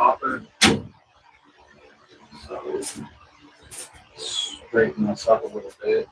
copper. So straighten this up a little bit.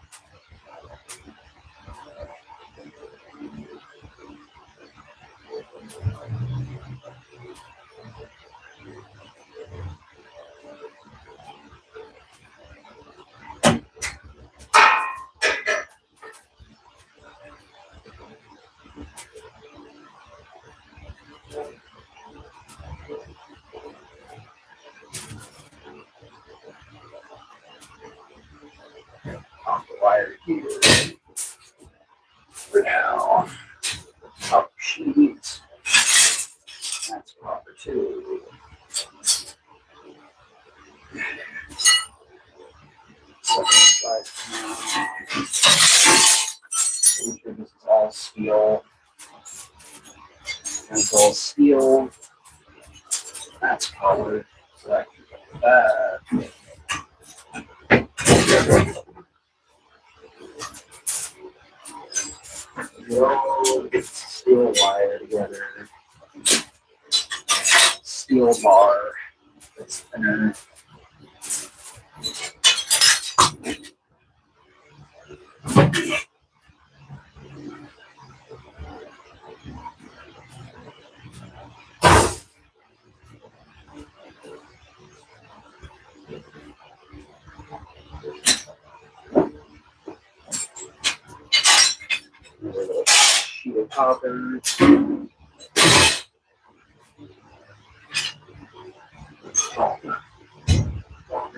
Copper wire here for now. Copper sheet. That's copper too. Second side now. Pretty sure this is all steel. That's all steel. That's colored. So I can get that. Get the steel wire together. Steel bar that's thinner. Sheet of copper.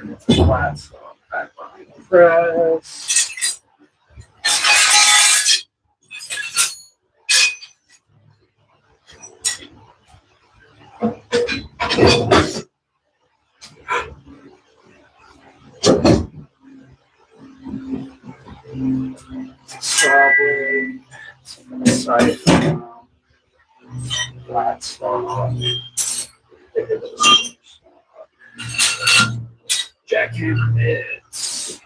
It's flat, so back behind the press. Solid. Side flat stop. Jackhammer bits.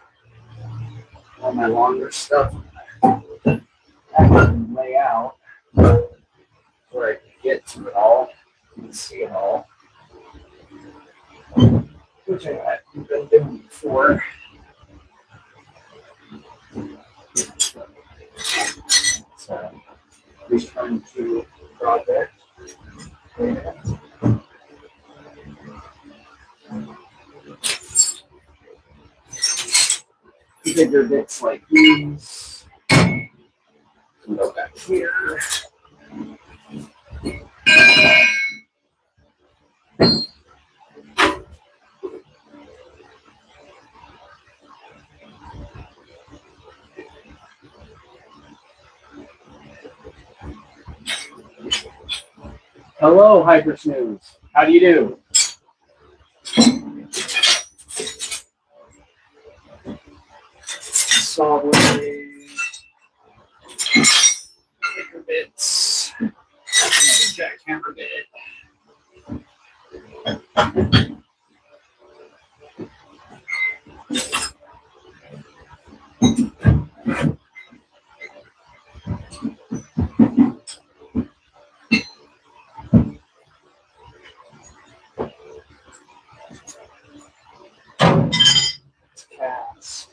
All my longer stuff I can lay out where I can get to it all and see it all, which I haven't been doing before. So, return to project. Bigger bits like these. Go back here. Hello, Hyper Snooze. How do you do? Solid. Bigger bits. Another jackhammer bit. Cast.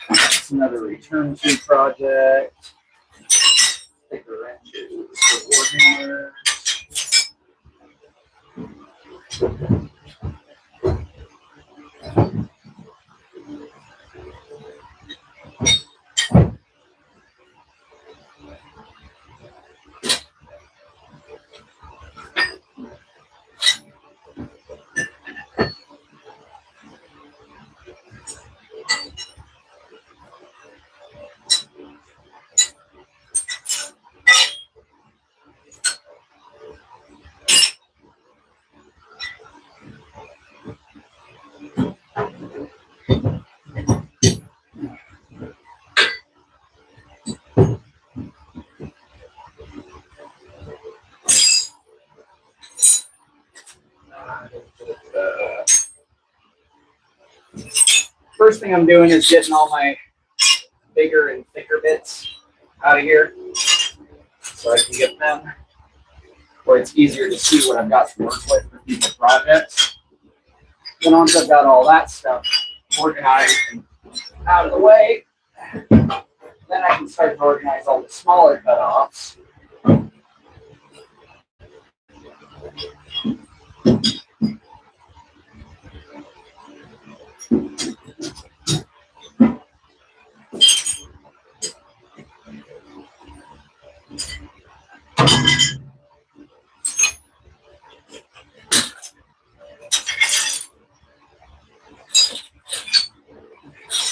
That's another return to project. Bigger wrenches for warhammers. First thing I'm doing is getting all my bigger and thicker bits out of here so I can get them where it's easier to see what I've got to work with for future projects. Then once I've got all that stuff organized and out of the way, then I can start to organize all the smaller cutoffs.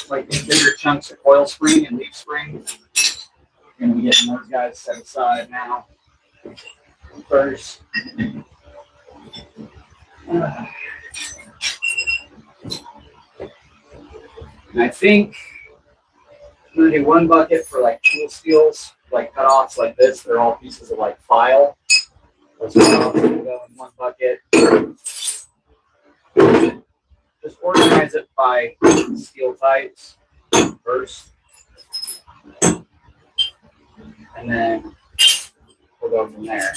Like these bigger chunks of coil spring and leaf spring. I'm going to be getting those guys set aside now. First. And I think I'm going to do one bucket for like tool steels, like cutoffs like this. They're all pieces of like file. Those cutoffs are going to go in one bucket. Just organize it by steel types first. And then we'll go from there.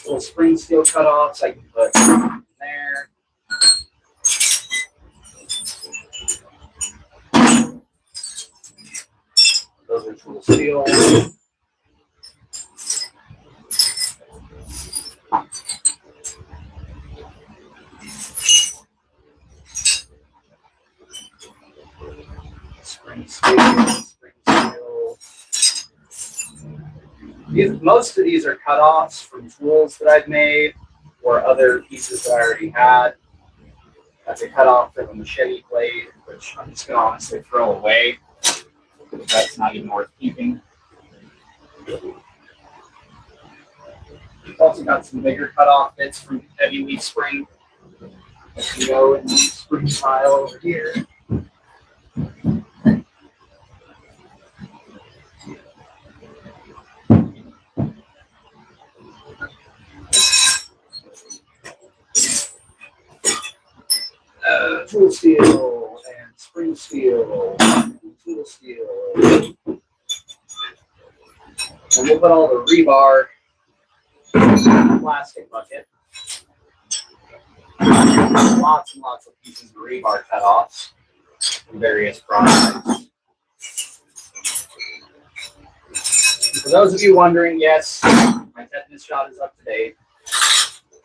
Little spring steel cutoffs I can put in there. Those are tool steel. Spring steel. Most of these are cutoffs from tools that I've made or other pieces that I already had. That's a cutoff from a machete blade, which I'm just going to honestly throw away. That's not even worth keeping. We've also got some bigger cutoff bits from heavy leaf spring that can go in the spring pile over here. Tool steel and spring steel, tool steel. And we'll put all the rebar in the plastic bucket. Lots and lots of pieces of rebar cutoffs from various products. For those of you wondering, yes, my tetanus shot is up to date,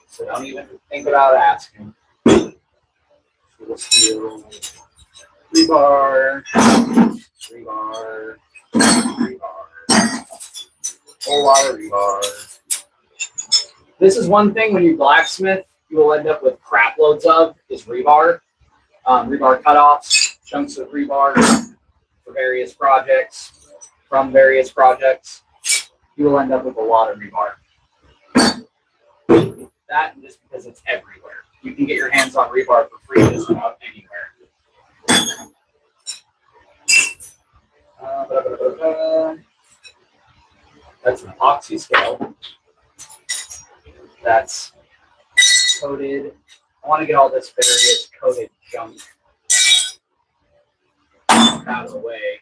so don't even think about asking. Tool steel, rebar, rebar, rebar, whole lot of rebar. This is one thing when you blacksmith, you will end up with crap loads of is rebar. Rebar cutoffs, chunks of rebar for various projects, from various projects. You will end up with a lot of rebar. That just because it's everywhere. You can get your hands on rebar for free just about anywhere. That's an epoxy scale. That's coated. I want to get all this various coated junk out of the way.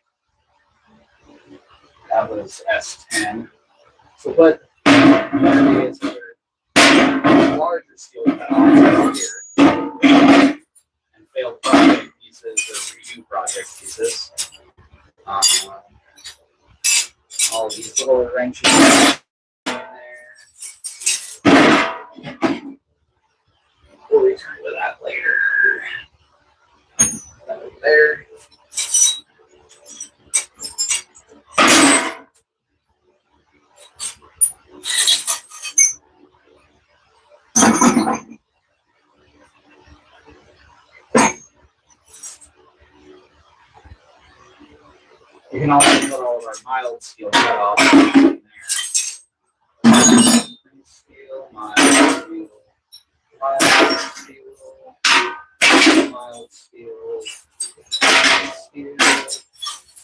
That was S10. So put various other larger steel cutoffs here and failed project pieces or redo project pieces. All these little wrenches in there. We'll return to that later. That over there. You can also put all of our mild steel cutoffs in there. Steel, mild steel, mild steel, mild steel, steel.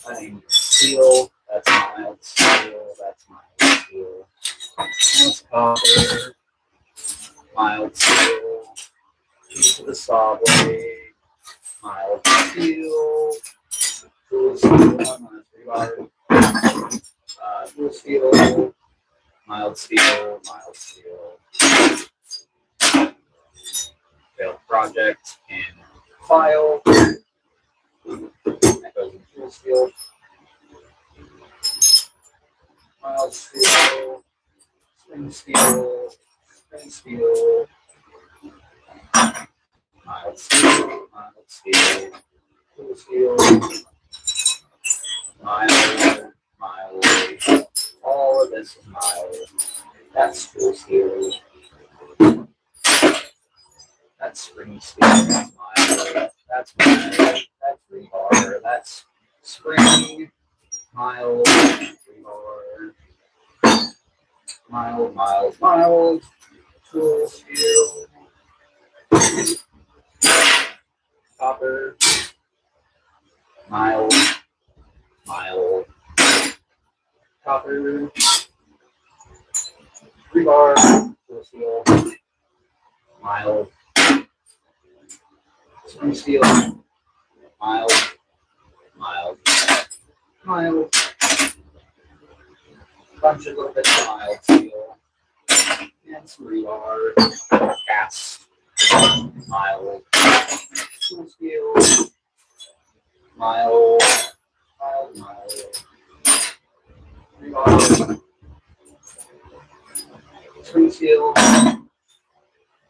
I mean steel. That's mild steel. That's mild steel. That's copper. Mild steel. Piece of the saw blade. Mild steel. Tool steel, tool steel, mild steel, mild steel. Failed project in file. That goes in tool steel. Mild steel, spring steel, spring steel. Mild steel, tool steel, mild, mild. All of this is mild. That's tool steel. That's spring steel. That's mild. That's mild. That's rebar. That's spring. Mild. Rebar. Mild, mild, mild. Tool steel. Copper. Mild. Mild. Copper. Rebar. Tool steel. Mild. Spring steel. Mild. Mild. Mild. Bunch of little bits of mild steel. And some rebar. Cast. Mild. Tool steel. Mild. Mild. Mild. Rebar. Spring steel.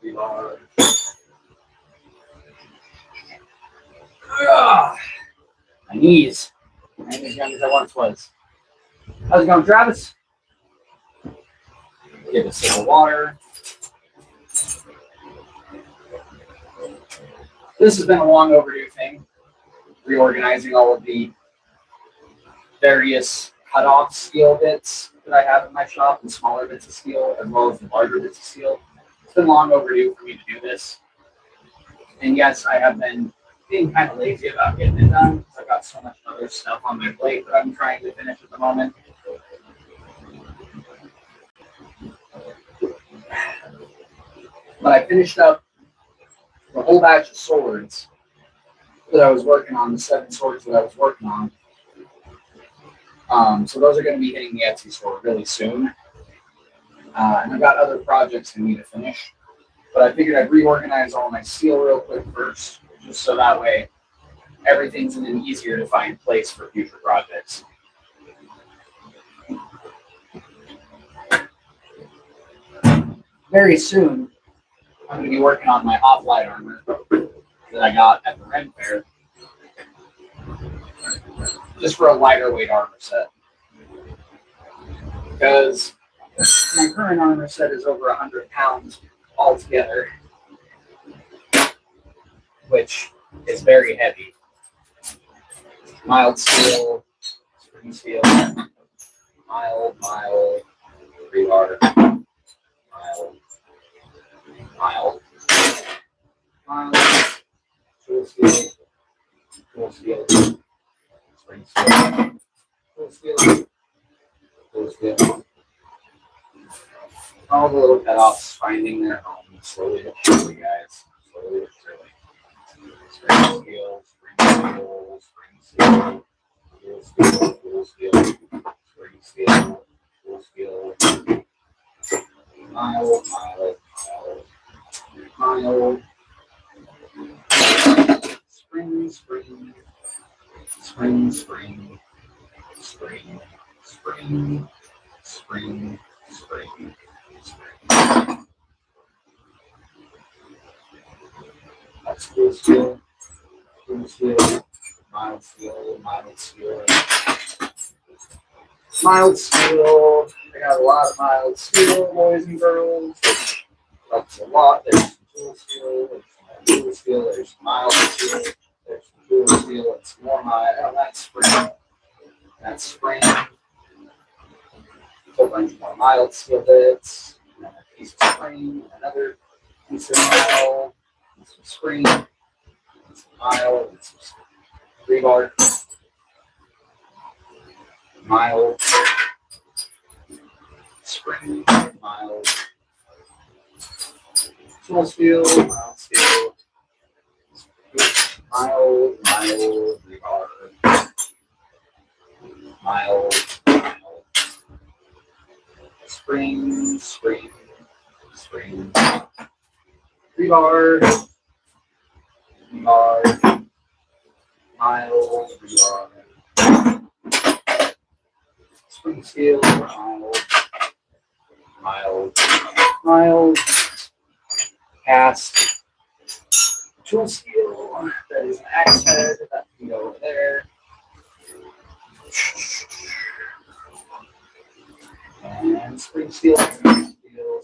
Rebar. My knees. I ain't as young as I once was. How's it going, Travis? Get a sip of water. This has been a long overdue thing. Reorganizing all of the various cut-off steel bits that I have in my shop, and smaller bits of steel, as well as the larger bits of steel. It's been long overdue for me to do this. And yes, I have been being kind of lazy about getting it done because I've got so much other stuff on my plate that I'm trying to finish at the moment. But I finished up the whole batch of swords that I was working on, the 7 swords that I was working on. So those are going to be hitting the Etsy store really soon. And I've got other projects I need to finish. But I figured I'd reorganize all my steel real quick first, just so that way everything's in an easier to find place for future projects. Very soon, I'm going to be working on my Hoplite armor that I got at the Ren Fair, just for a lighter weight armor set. Because my current armor set is over 100 pounds altogether, which is very heavy. Mild steel, spring steel, mild, rebar, mild, tool steel, spring steel, tool steel. All the little cutoffs finding their home slowly but surely, guys. Slowly but surely. Spring steel, spring steel, tool steel, spring steel, tool steel, mild, spring, that's tool steel, mild steel. Mild steel. I got a lot of mild steel, boys and girls. Helps a lot. There's some tool steel, there's some tool steel, there's some mild steel, there's some tool steel, and some more mild. Oh, that's spring. That's spring. A whole bunch more mild steel bits. Another piece of spring, another piece of mild, and some spring, and some mild, and some rebar. Mild, spring, mild, tool steel, mild, rebar, mild, spring, spring, spring, rebar, rebar, mild, rebar, spring steel, mild, mild, mild, cast, tool steel, that is an axe head, that can go over there. And spring steel, spring steel,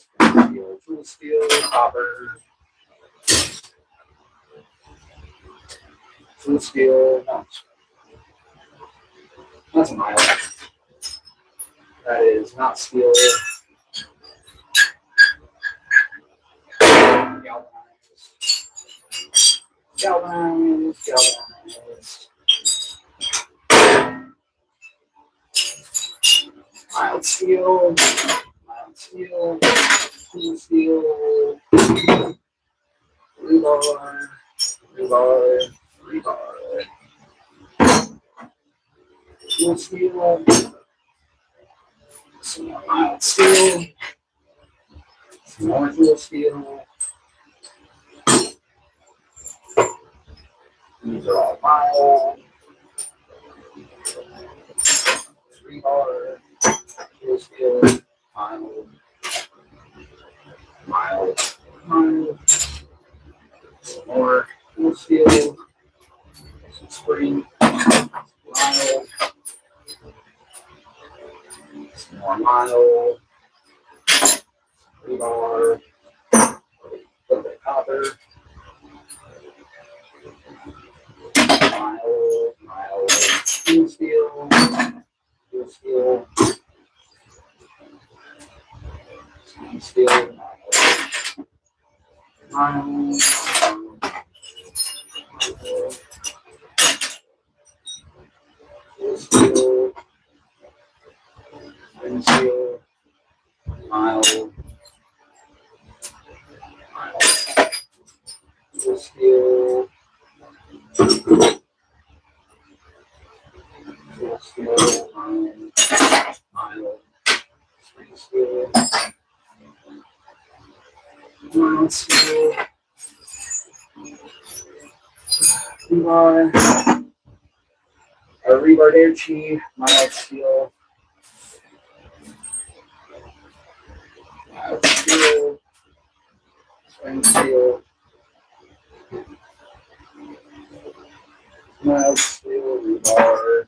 tool steel, copper, tool steel, no, that's a mild. That is not steel. Galvanized, galvanized. Mild steel, tool steel, rebar, rebar, rebar, tool steel, some more mild steel, some more tool steel. These are all mild, rebar, tool steel, mild, mild, mild. Some more tool steel, some spring, mild, some more mild, rebar, a little bit of copper, mild, mild, tool steel, steel, steel, mild, steel, steel, mild, mild, steel, steel, mild, steel, mild steel, rebar, rebar Derchi, mild steel, mild steel, spring steel, mild steel, rebar,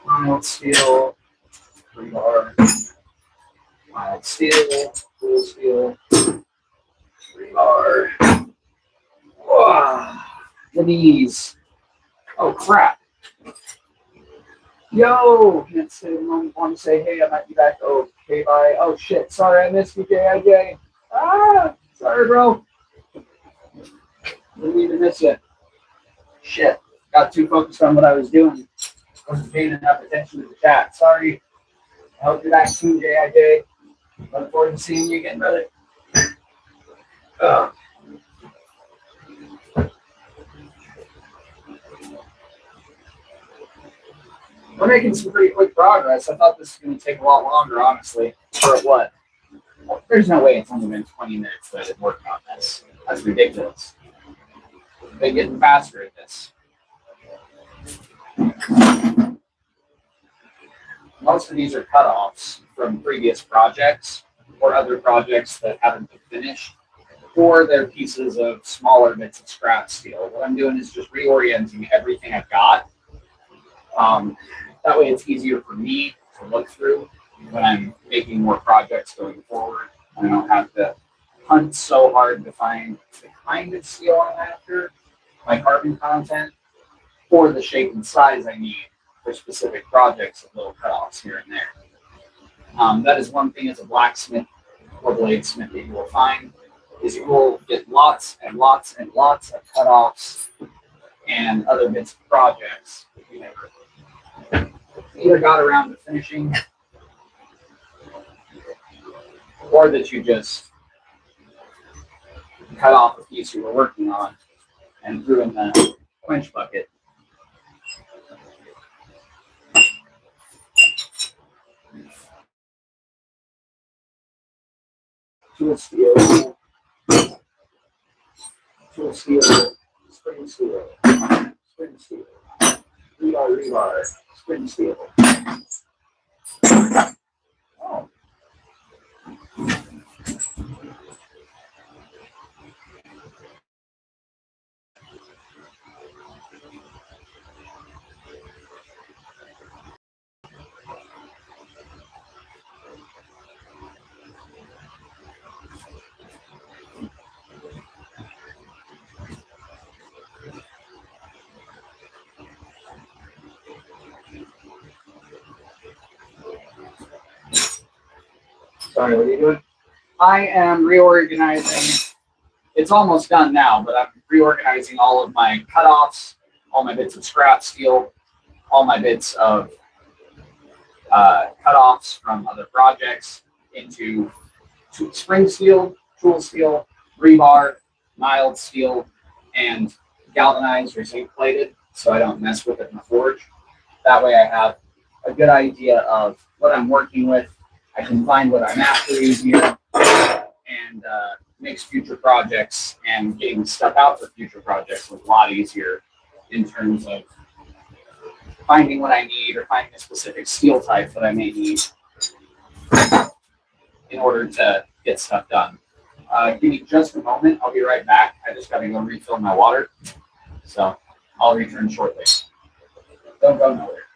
mild steel, rebar, mild steel, tool steel, rebar. Wow, the knees. Oh crap. Yo, can't say want to say hey, I might be back. Okay, bye. Oh shit, sorry I missed you, JIJ. Ah, sorry, bro. Didn't even miss you. Shit, got too focused on what I was doing. Wasn't paying enough attention to the chat. Sorry. I hope you're back soon, JIJ. Look forward to seeing you again, brother. We're making some pretty quick progress. I thought this was going to take a lot longer, honestly. For what? Well, there's no way it's only been 20 minutes that I've worked on this. That's ridiculous. They're getting faster at this. Most of these are cutoffs from previous projects or other projects that haven't been finished, or they're pieces of smaller bits of scrap steel. What I'm doing is just reorienting everything I've got. That way it's easier for me to look through when I'm making more projects going forward. I don't have to hunt so hard to find the kind of steel I'm after, my carbon content, or the shape and size I need for specific projects of little cutoffs here and there. That is one thing as a blacksmith or bladesmith that you will find is you will get lots and lots and lots of cutoffs and other bits of projects that you never either got around to finishing or that you just cut off a piece you were working on and threw in the quench bucket. tool steel, tool steel, spring steel, spring steel, rebar, spring steel. Oh. Sorry, what are you doing? I am reorganizing. It's almost done now, but I'm reorganizing all of my cutoffs, all my bits of scrap steel, all my bits of cutoffs from other projects into spring steel, tool steel, rebar, mild steel, and galvanized or zinc plated, so I don't mess with it in the forge. That way I have a good idea of what I'm working with. I can find what I'm after easier, and makes future projects and getting stuff out for future projects a lot easier in terms of finding what I need or finding a specific steel type that I may need in order to get stuff done. Give me just a moment. I'll be right back. I just got to go refill my water. So I'll return shortly. Don't go nowhere.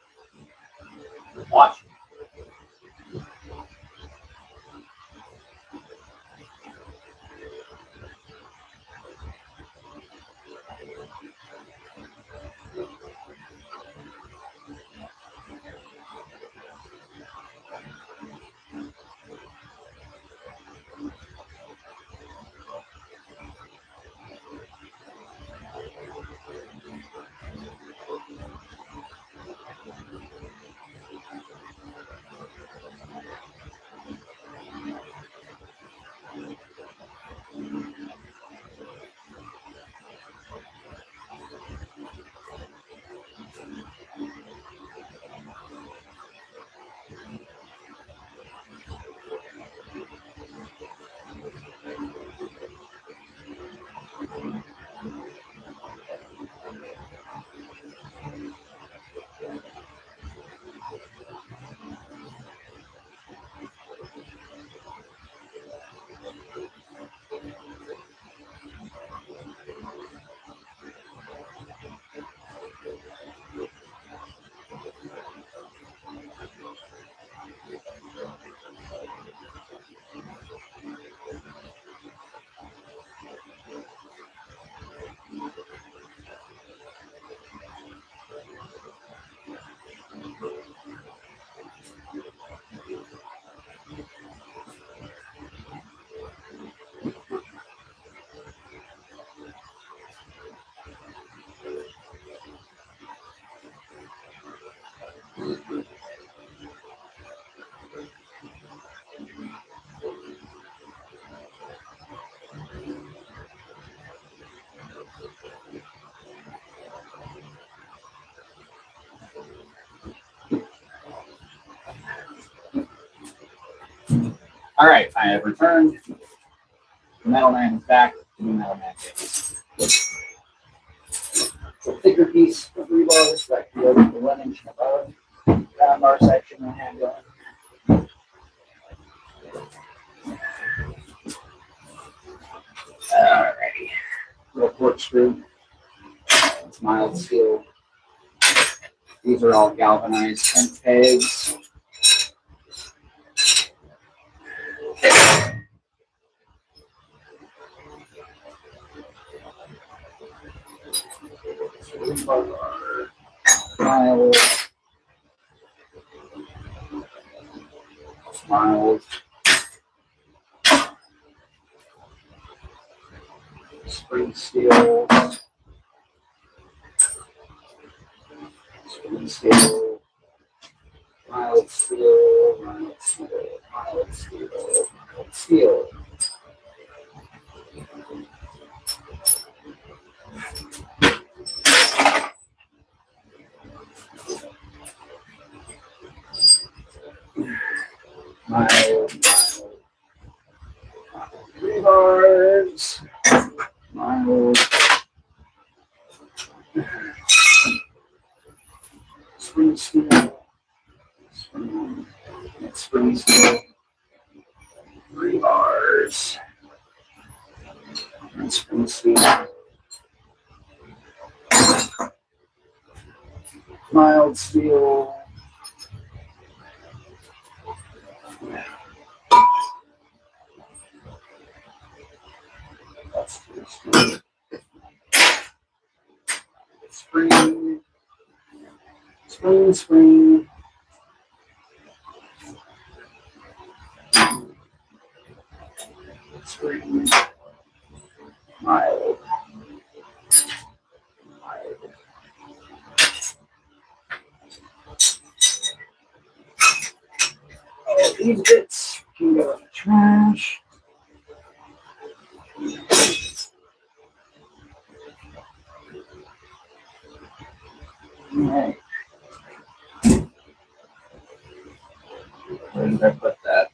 Watch. All right, I have returned. The metal man is back. The new metal man is. It's a thicker piece of rebar, like the 1 inch and above. Round bar section and handle. Alrighty. Little corkscrew. It's mild steel. These are all galvanized tent pegs. Mild. Mild. Spring steel. Spring steel. Mild steel. Mild steel. Mild steel. Mild steel. Mild, spring steel, spring steel, rebars, and spring steel, mild steel. That's spring, spring, spring. Spring, mild, mild. All these bits can go in the trash. Alright. Where did I put that?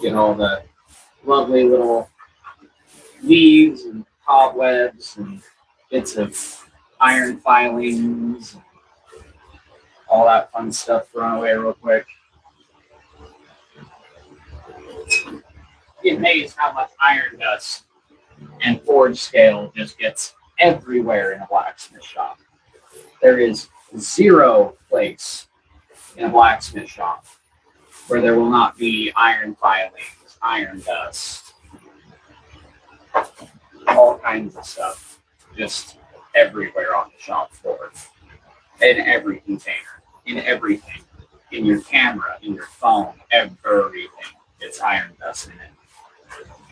Get all the lovely little leaves and cobwebs and bits of iron filings, and all that fun stuff thrown away real quick. Get amazed how much iron dust and forge scale just gets everywhere in a blacksmith shop. There is zero place in a blacksmith shop where there will not be iron filings, iron dust, all kinds of stuff, just everywhere on the shop floor, in every container, in everything, in your camera, in your phone, everything. It's iron dust in it,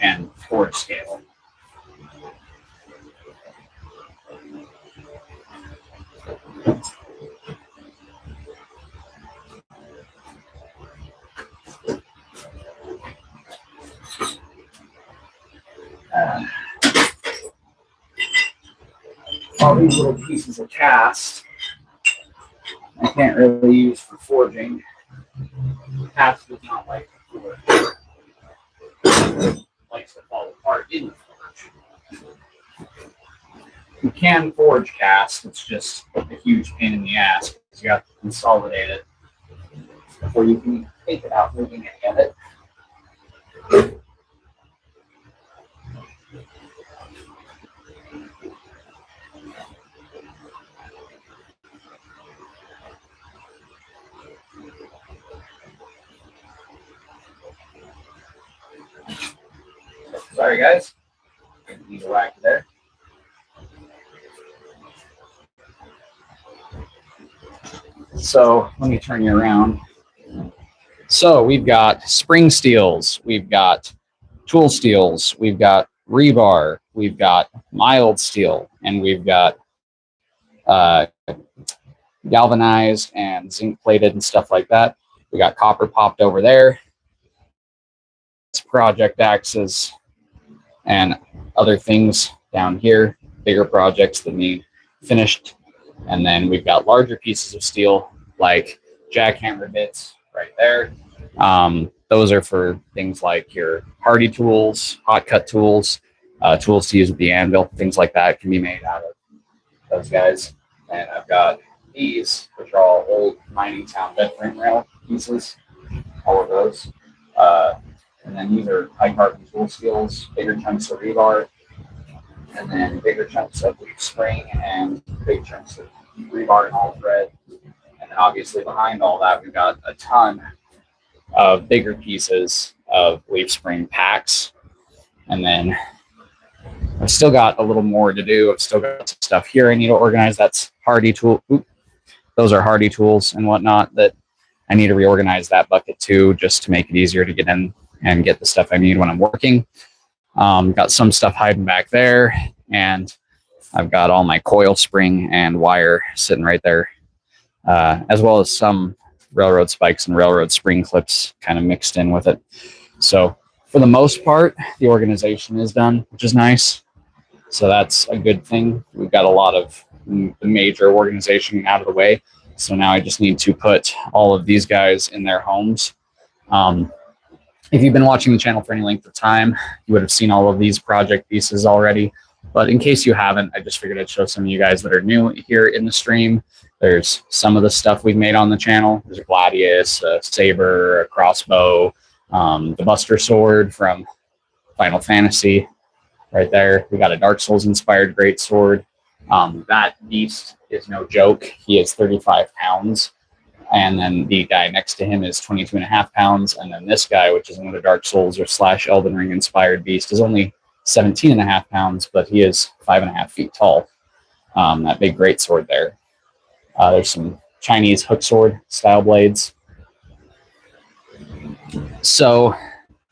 and forge scale. All these little pieces of cast I can't really use for forging. Cast does not like to forge. It likes to fall apart in the forge. You can forge cast, it's just a huge pain in the ass because you have to consolidate it before you can take it out moving it and get it. Sorry, guys. Didn't need a whack there. So let me turn you around. So we've got spring steels, we've got tool steels, we've got rebar, we've got mild steel, and we've got galvanized and zinc plated and stuff like that. We got copper popped over there. It's project axes and other things down here, bigger projects that need finished. And then we've got larger pieces of steel like jackhammer bits right there. Those are for things like your hardy tools, hot cut tools, tools to use with the anvil, things like that can be made out of those guys. And I've got these, which are all old mining town bed frame rail pieces, all of those. And then these are high carbon tool steels, bigger chunks of rebar, and then bigger chunks of leaf spring and big chunks of rebar and all thread. And then obviously behind all that, we've got a ton of bigger pieces of leaf spring packs. And then I've still got a little more to do. I've still got some stuff here I need to organize. That's hardy tool. Those are hardy tools and whatnot that I need to reorganize that bucket too, just to make it easier to get in and get the stuff I need when I'm working. Got some stuff hiding back there, and I've got all my coil spring and wire sitting right there, as well as some railroad spikes and railroad spring clips kind of mixed in with it. So for the most part, the organization is done, which is nice. So that's a good thing. We've got a lot of the major organization out of the way. So now I just need to put all of these guys in their homes. If you've been watching the channel for any length of time, you would have seen all of these project pieces already. But in case you haven't, I just figured I'd show some of you guys that are new here in the stream. There's some of the stuff we've made on the channel. There's a Gladius, a Saber, a crossbow, the Buster Sword from Final Fantasy right there. We got a Dark Souls inspired great sword. That beast is no joke. He is 35 pounds. And then the guy next to him is 22 and a half pounds. And then this guy, which is another Dark Souls or / Elden Ring inspired beast, is only 17 and a half pounds, but he is 5.5 feet tall. That big great sword there. There's some Chinese hook sword style blades. So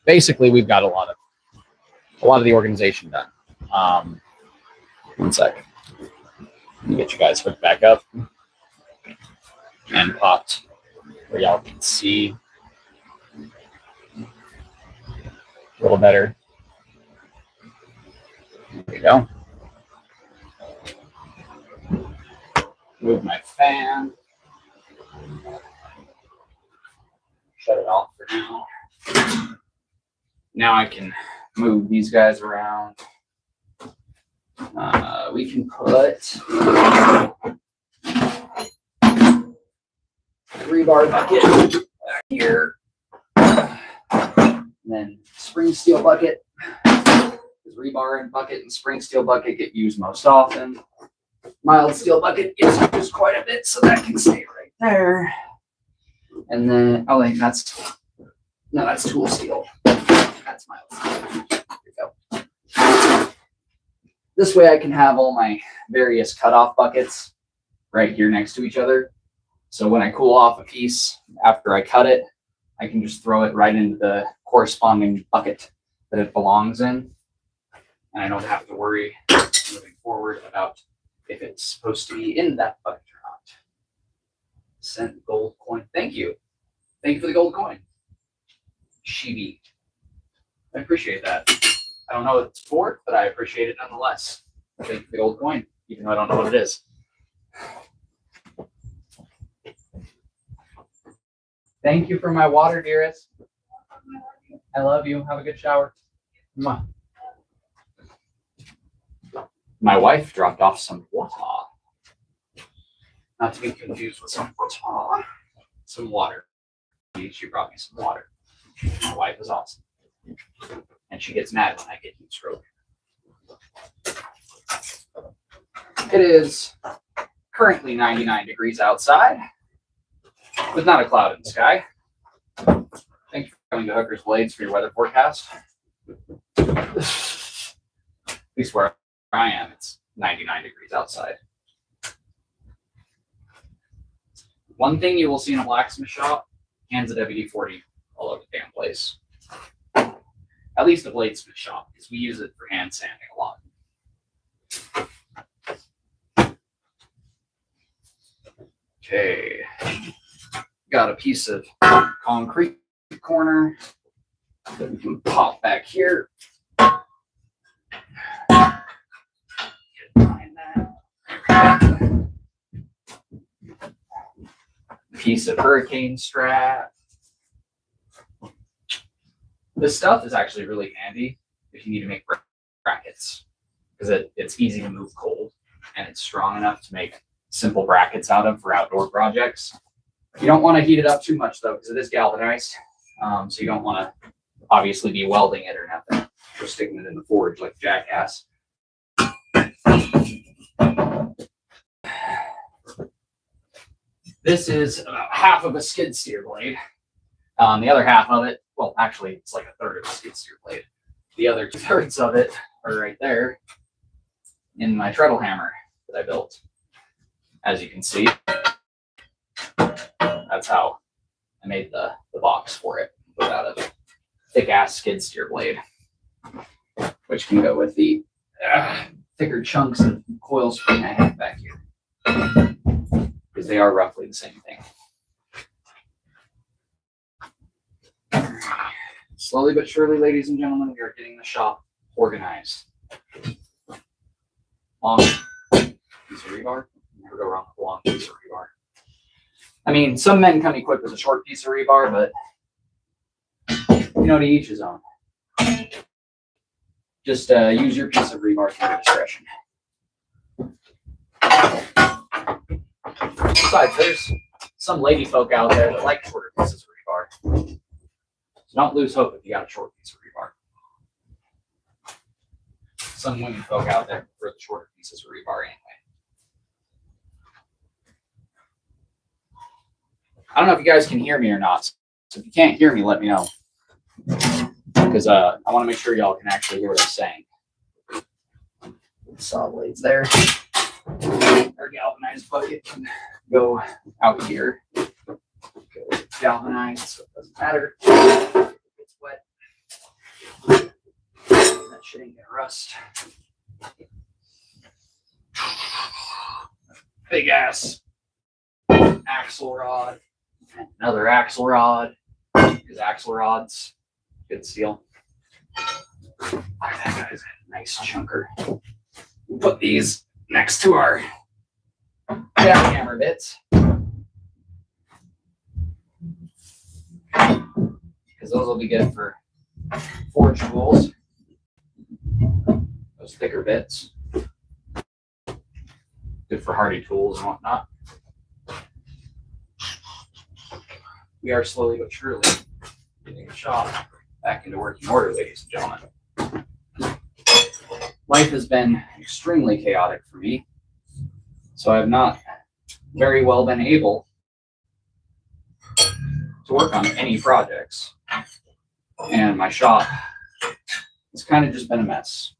basically we've got a lot of the organization done. One sec. Let me get you guys hooked back up and popped where y'all can see a little better. There we go. Move my fan. Shut it off for now. Now I can move these guys around. We can put rebar bucket back here. And then spring steel bucket. Because rebar and bucket and spring steel bucket get used most often. Mild steel bucket gets used quite a bit, so that can stay right there. And then, oh wait, that's tool steel. That's mild steel. There we go. This way I can have all my various cutoff buckets right here next to each other. So when I cool off a piece after I cut it, I can just throw it right into the corresponding bucket that it belongs in. And I don't have to worry moving forward about if it's supposed to be in that bucket or not. Sent gold coin. Thank you. Thank you for the gold coin. Shibi. I appreciate that. I don't know what it's for, but I appreciate it nonetheless. Thank you for the gold coin, even though I don't know what it is. Thank you for my water, dearest. I love you. Have a good shower. Mwah. My wife dropped off some water. Not to be confused with some water. Some water. She brought me some water. My wife is awesome. And she gets mad when I get heat stroke. It is currently 99 degrees outside, with not a cloud in the sky. Thank you for coming to Hooker's Blades for your weather forecast. At least where I am, it's 99 degrees outside. One thing you will see in a blacksmith shop, cans of WD-40 all over the damn place. At least a bladesmith shop, because we use it for hand sanding a lot. Okay. Got a piece of concrete corner that we can pop back here. Piece of hurricane strap. This stuff is actually really handy if you need to make brackets, because it's easy to move cold and it's strong enough to make simple brackets out of for outdoor projects. You don't want to heat it up too much though, because it is galvanized. So you don't want to obviously be welding it or nothing, or sticking it in the forge like a jackass. This is about half of a skid steer blade. The other half of it, well, actually, it's like a third of a skid steer blade. The other 2/3 of it are right there in my treadle hammer that I built. As you can see, that's how I made the box for it, without a thick-ass skid steer blade, which can go with the thicker chunks of coil spring I have back here, because they are roughly the same thing. slowly but surely, ladies and gentlemen, we are getting the shop organized. Long piece of rebar. Never go wrong with a long piece of rebar. I mean, some men come equipped with a short piece of rebar, but to each his own. Just use your piece of rebar to your discretion. Besides, there's some lady folk out there that like shorter pieces of rebar. So don't lose hope if you got a short piece of rebar. Some women folk out there prefer the shorter pieces of rebar anyway. I don't know if you guys can hear me or not. So if you can't hear me, let me know. Because I want to make sure y'all can actually hear what I'm saying. Saw blades there. Our galvanized bucket can go out here. It's galvanized, so it doesn't matter. It's wet. That shit ain't gonna rust. Big ass axle rod. Another axle rod. Because axle rods, good steel. Look at that guy's a nice chunker. We'll put these next to our jackhammer bits. Because those will be good for forge tools. Those thicker bits. Good for hardy tools and whatnot. We are slowly but surely getting the shop back into working order, ladies and gentlemen. Life has been extremely chaotic for me, so I've not very well been able to work on any projects, and my shop has kind of just been a mess.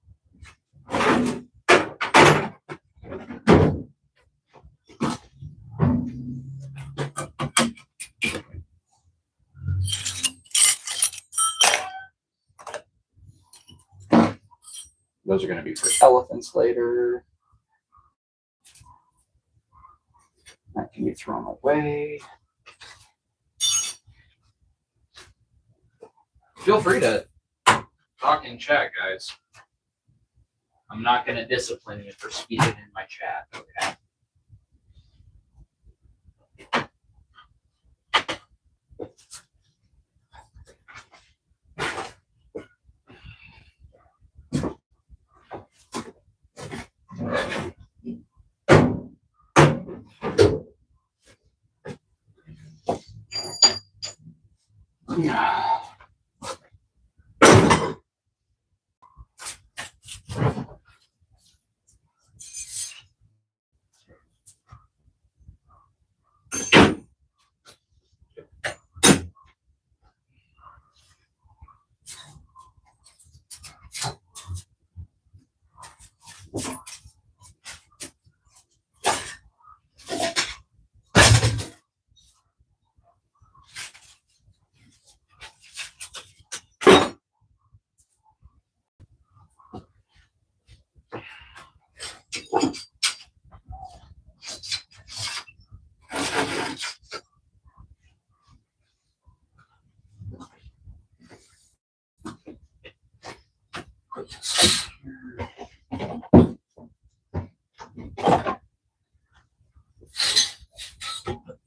Those are going to be for elephants later. That can be thrown away. Feel free to talk in chat, guys. I'm not going to discipline you for speaking in my chat, okay?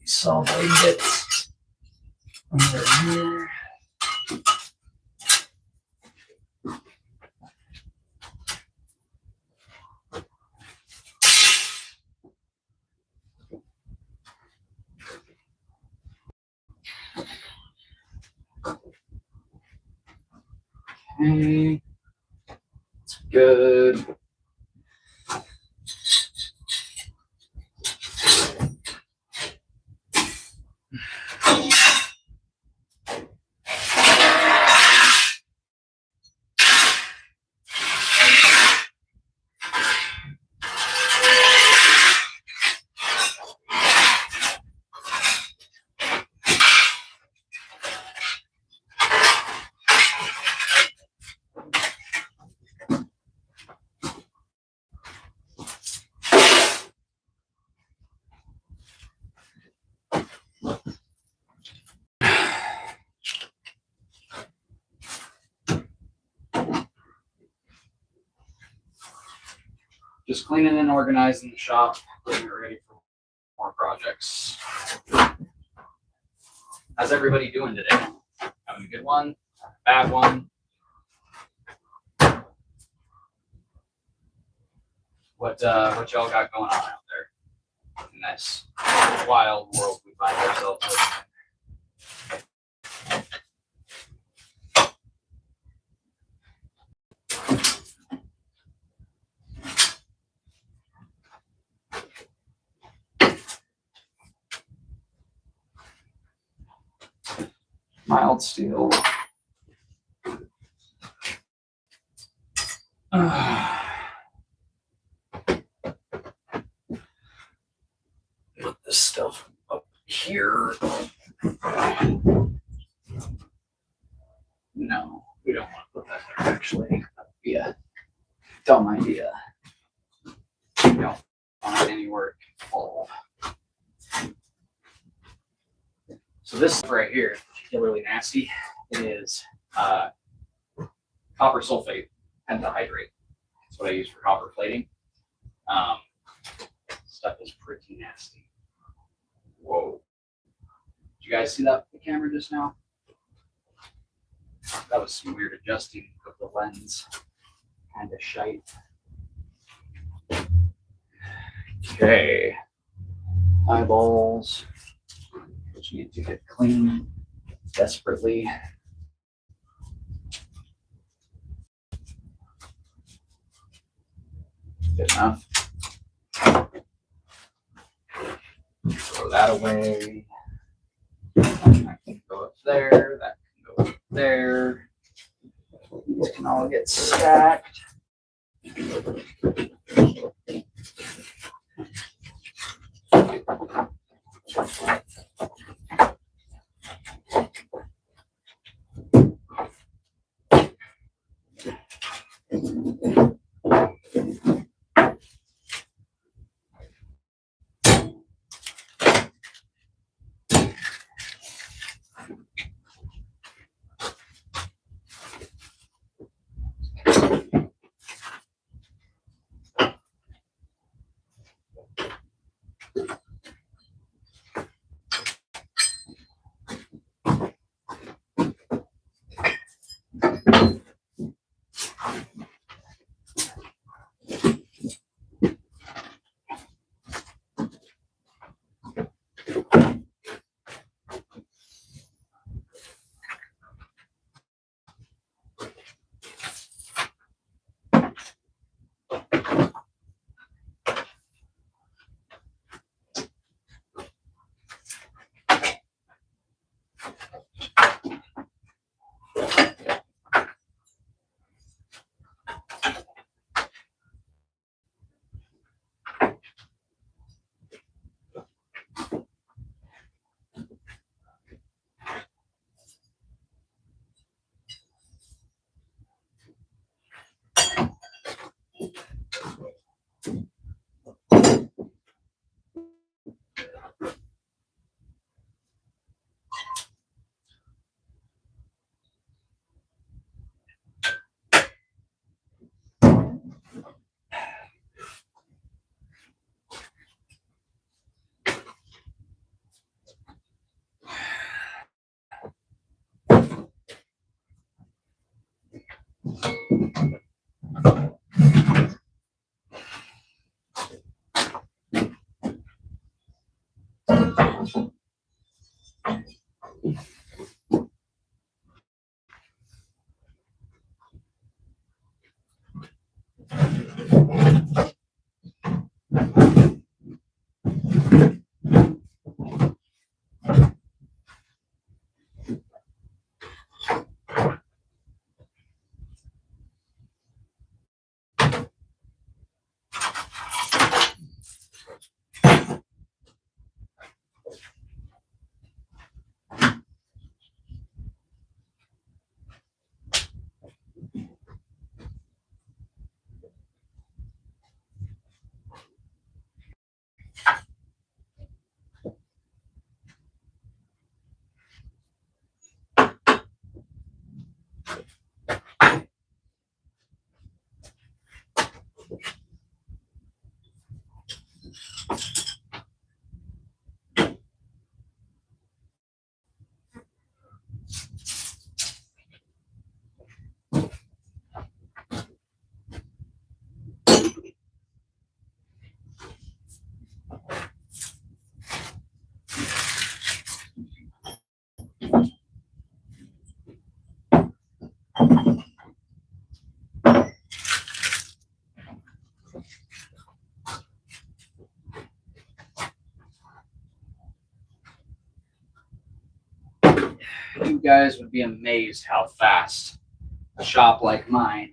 Saw blade bits under here. Okay, that's good. Just cleaning and organizing the shop, getting it ready for more projects. How's everybody doing today? Having a good one? Bad one? What y'all got going on out there in this wild world we find ourselves living in? Mild steel. Put this stuff up here. No, we don't want to put that there, actually. That'd be a dumb idea. We don't want anywhere it can fall. So this right here is particularly nasty. It is copper sulfate pentahydrate. That's what I use for copper plating. Stuff is pretty nasty. Whoa. Did you guys see that with the camera just now? That was some weird adjusting of the lens. Kind of shite. Okay. Eyeballs, which need to get clean desperately. Good enough. Throw that away. That can go up there. That can go up there. These can all get stacked. guys would be amazed how fast a shop like mine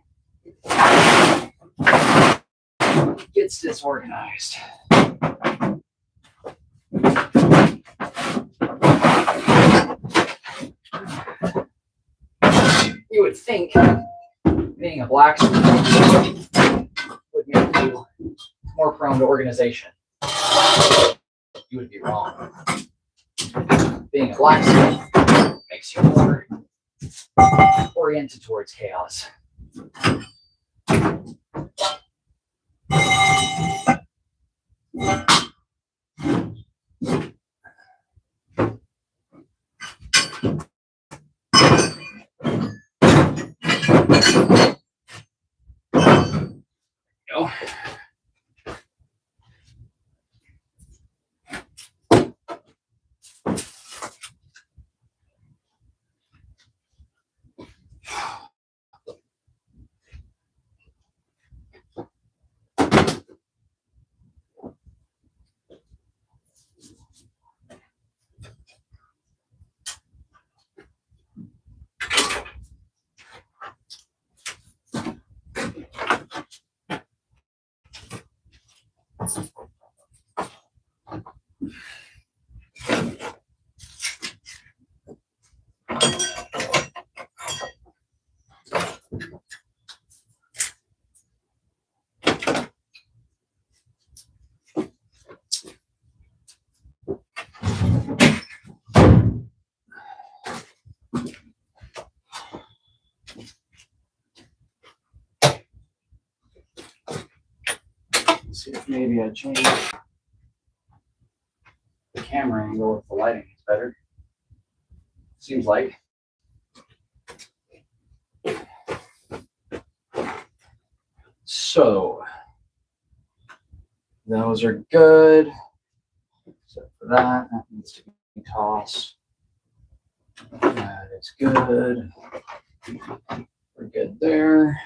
gets disorganized. You would think being a blacksmith would make you more prone to organization. You would be wrong. Being a blacksmith makes you more oriented towards chaos. Go. See if maybe I change the camera angle if the lighting is better. Seems like. So, those are good. Except for that needs to be tossed. That is good. We're good there.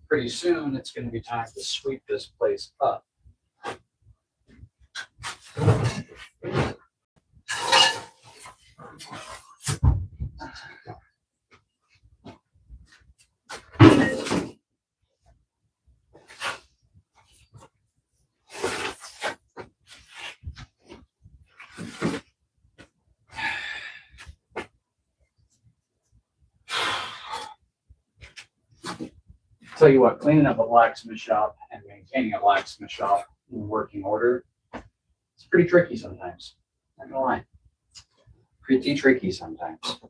Pretty soon it's going to be time to sweep this place up. Tell you what, cleaning up a blacksmith shop and maintaining a blacksmith shop in working order, it's pretty tricky sometimes. Not gonna lie. Pretty tricky sometimes.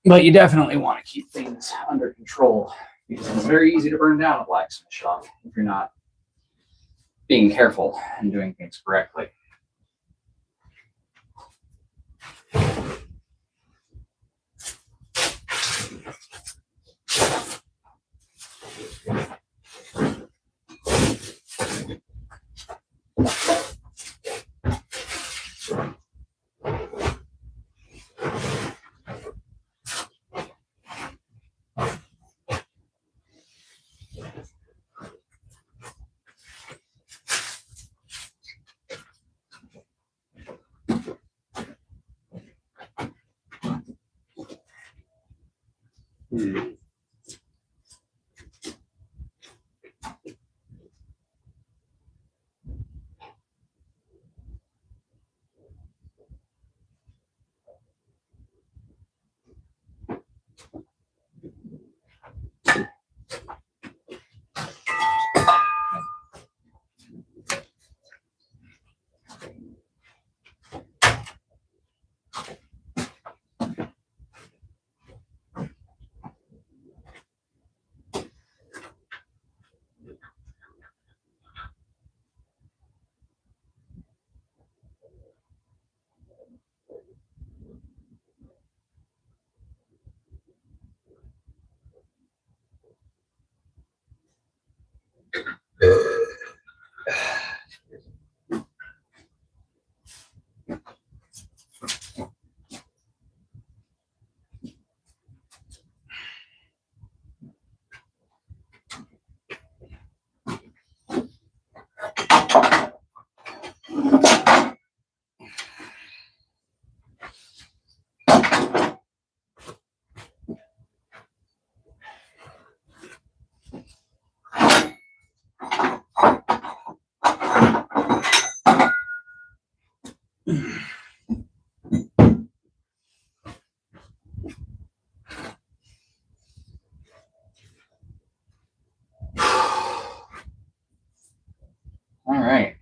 But you definitely want to keep things under control because it's very easy to burn down a blacksmith shop if you're not being careful and doing things correctly. All right.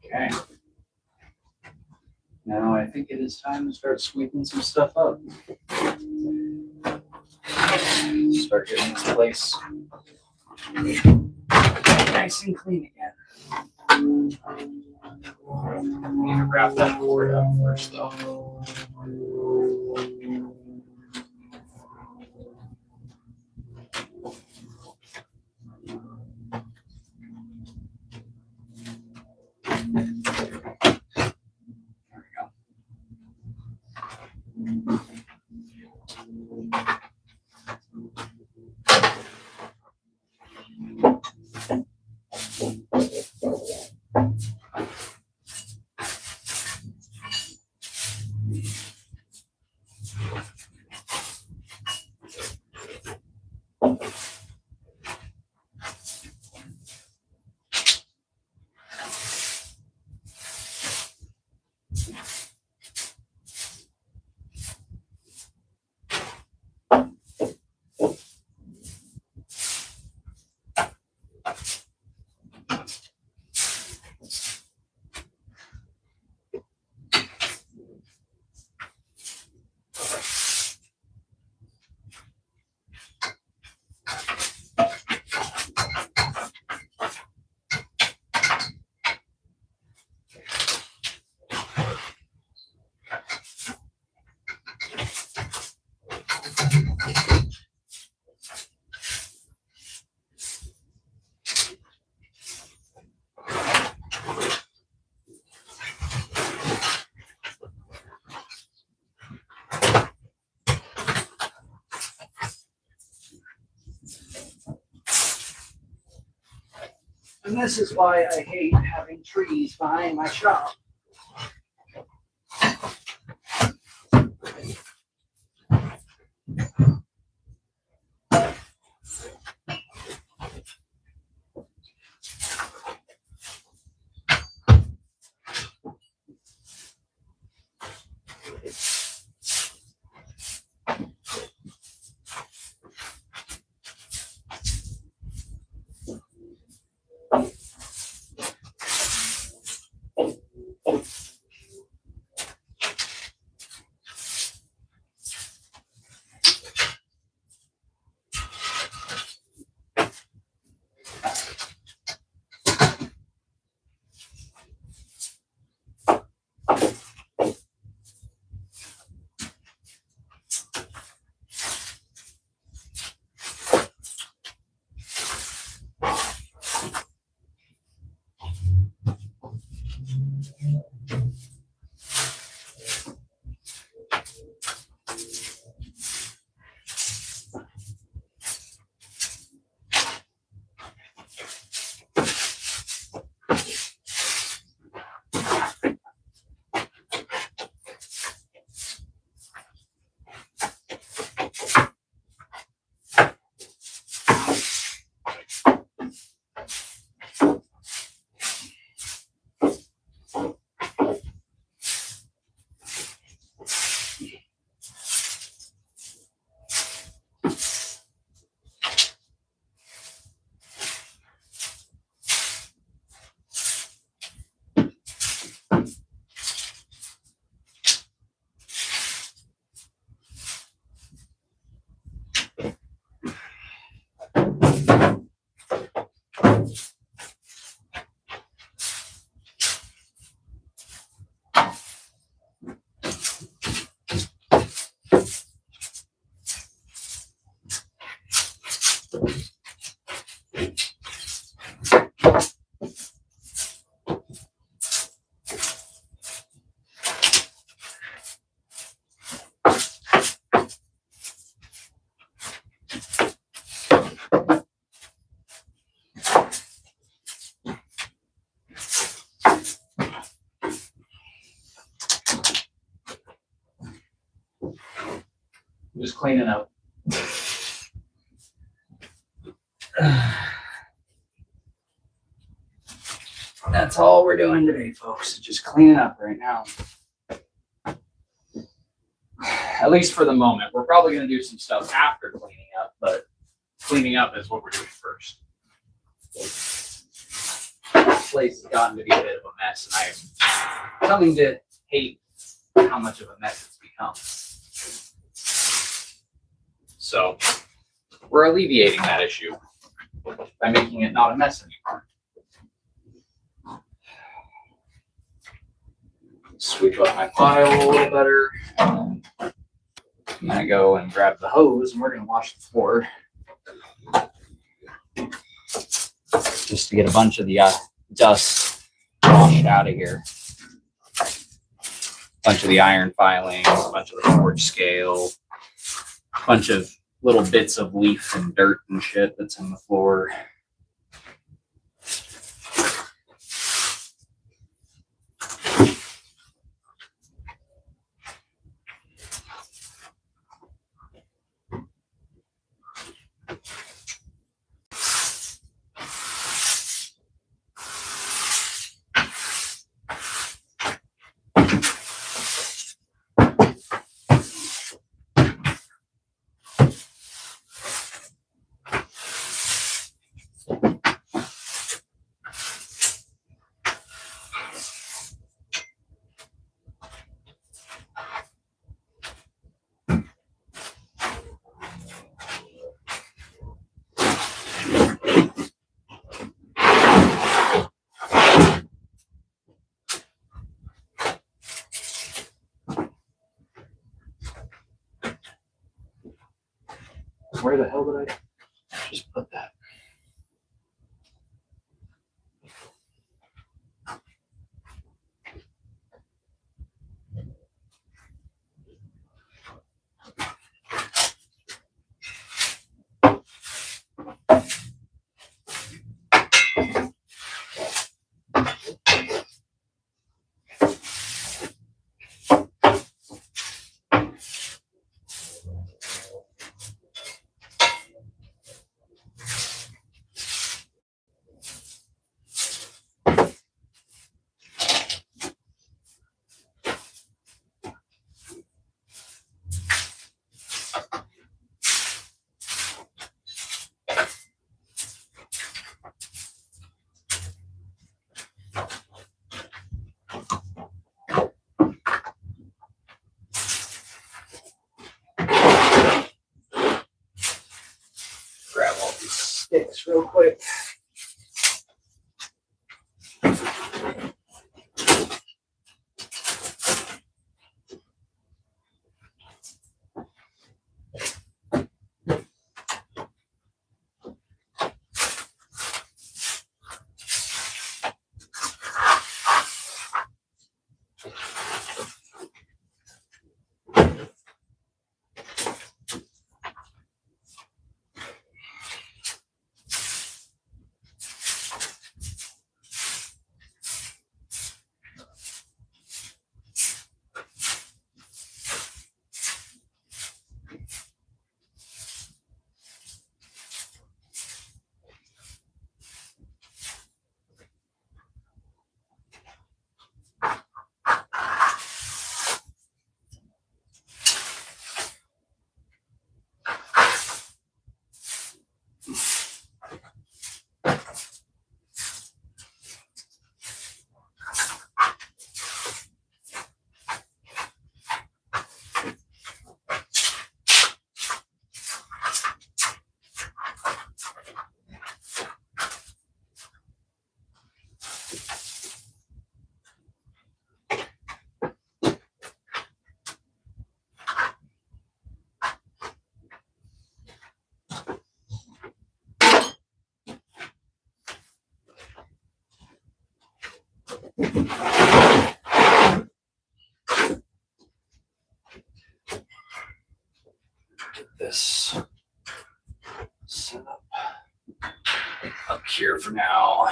Okay. Now I think it is time to start sweeping some stuff up. Start getting this place nice and clean again. Need to wrap that cord up first though. There we go. And this is why I hate having trees behind my shop. cleaning up. That's all we're doing today, folks. Just cleaning up right now. At least for the moment. We're probably going to do some stuff after cleaning up, but cleaning up is what we're doing first. This place has gotten to be a bit of a mess, and I'm coming to hate how much of a mess it's become. So we're alleviating that issue by making it not a mess anymore. Sweep up my pile a little better. I'm gonna go and grab the hose and we're gonna wash the floor. Just to get a bunch of the dust washed out of here. A bunch of the iron filings, a bunch of the forge scale, a bunch of little bits of leaf and dirt and shit that's in the floor. Where the hell did I just put that? Grab all these sticks real quick. This set up here for now.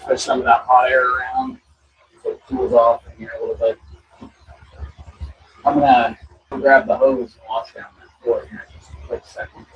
push some of that hot air around so it cools off in here a little bit. I'm gonna grab the hose and wash down that floor here in just a quick second.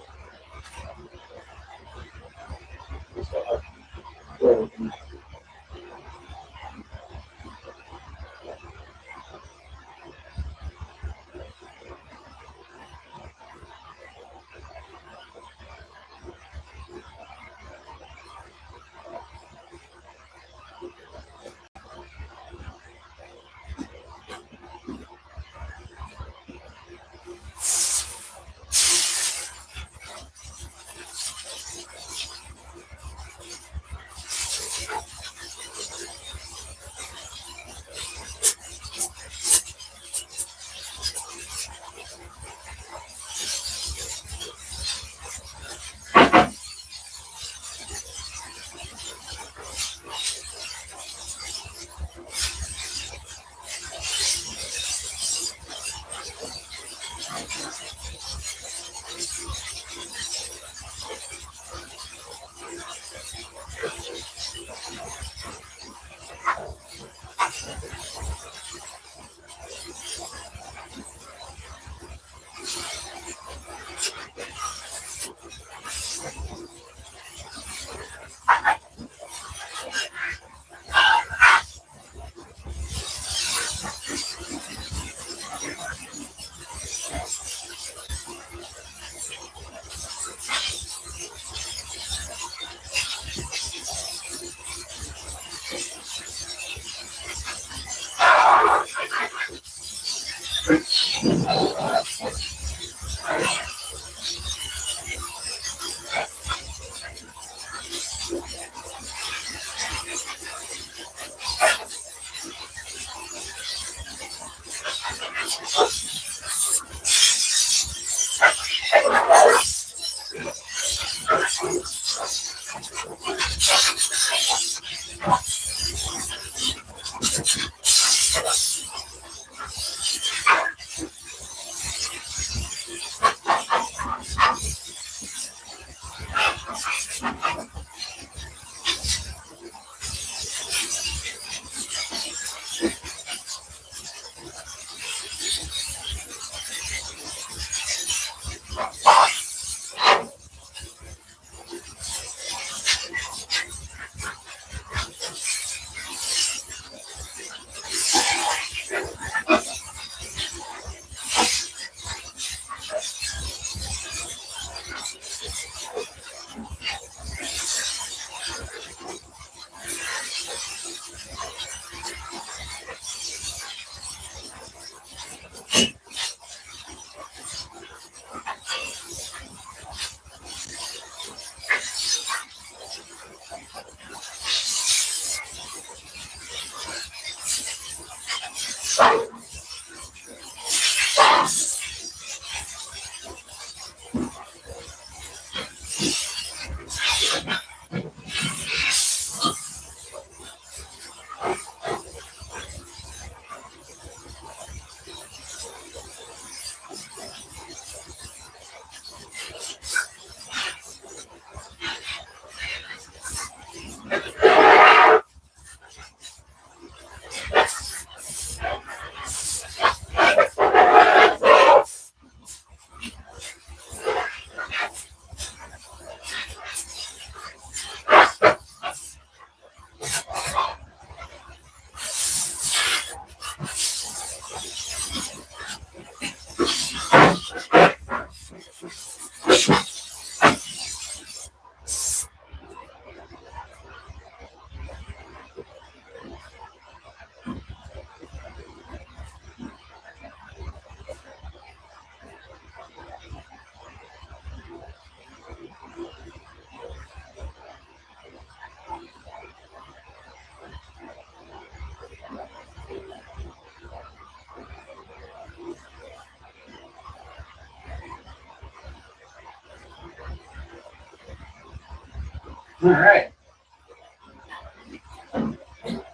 All right.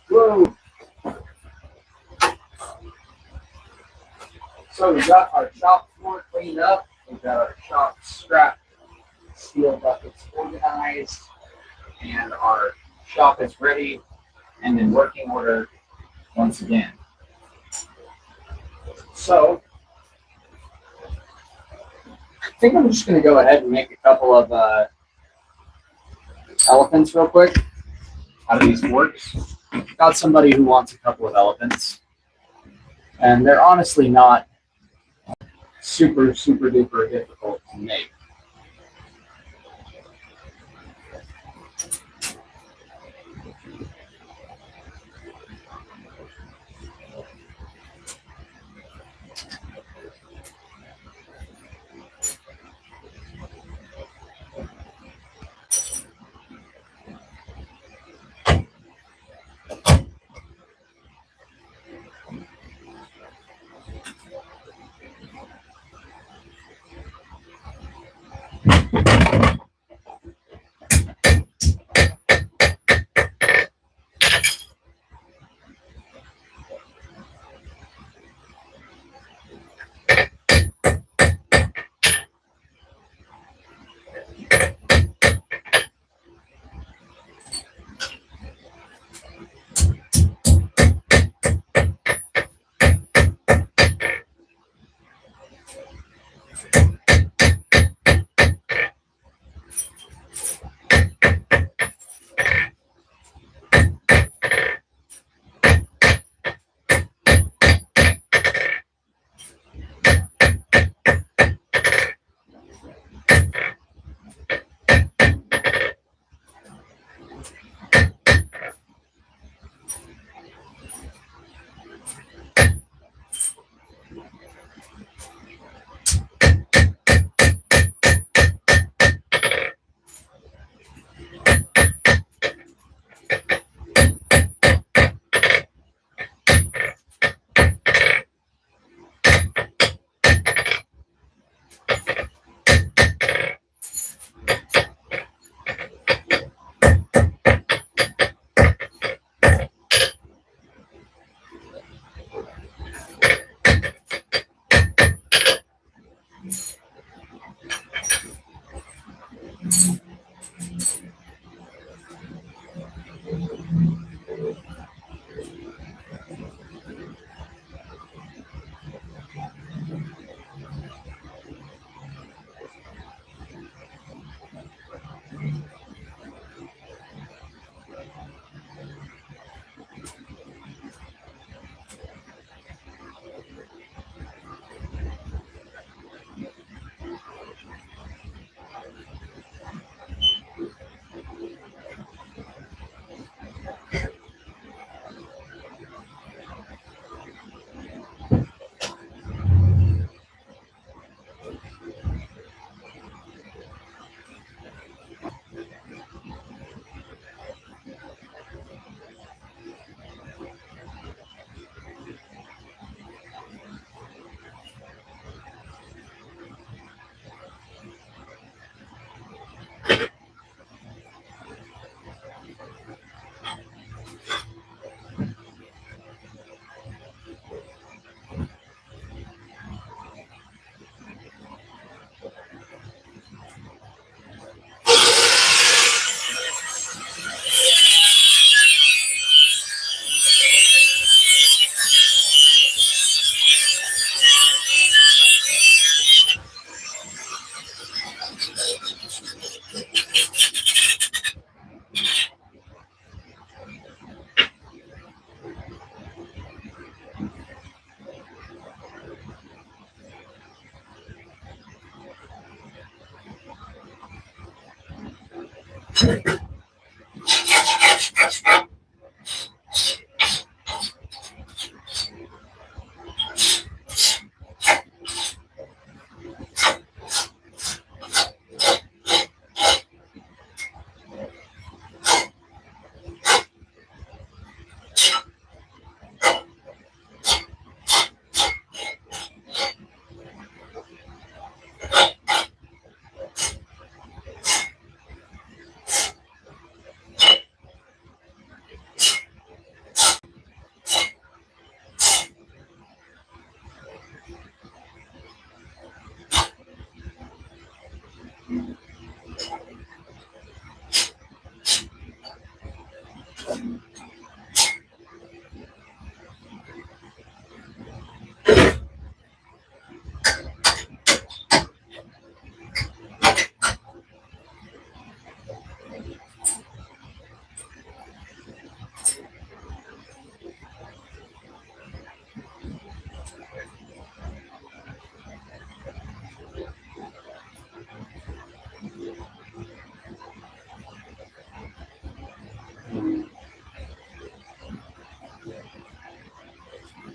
Whoa. So we got our shop floor cleaned up. We've got our shop scrap steel buckets organized, and our shop is ready and in working order once again. So I think I'm just going to go ahead and make a couple of elephants real quick out of these forks. Got somebody who wants a couple of elephants, and they're honestly not super duper difficult to make.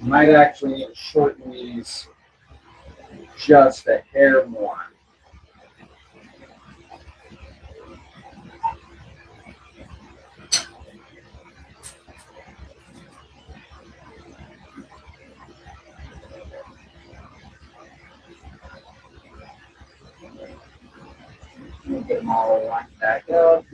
Might actually need to shorten these just a hair more. Get them all lined back up.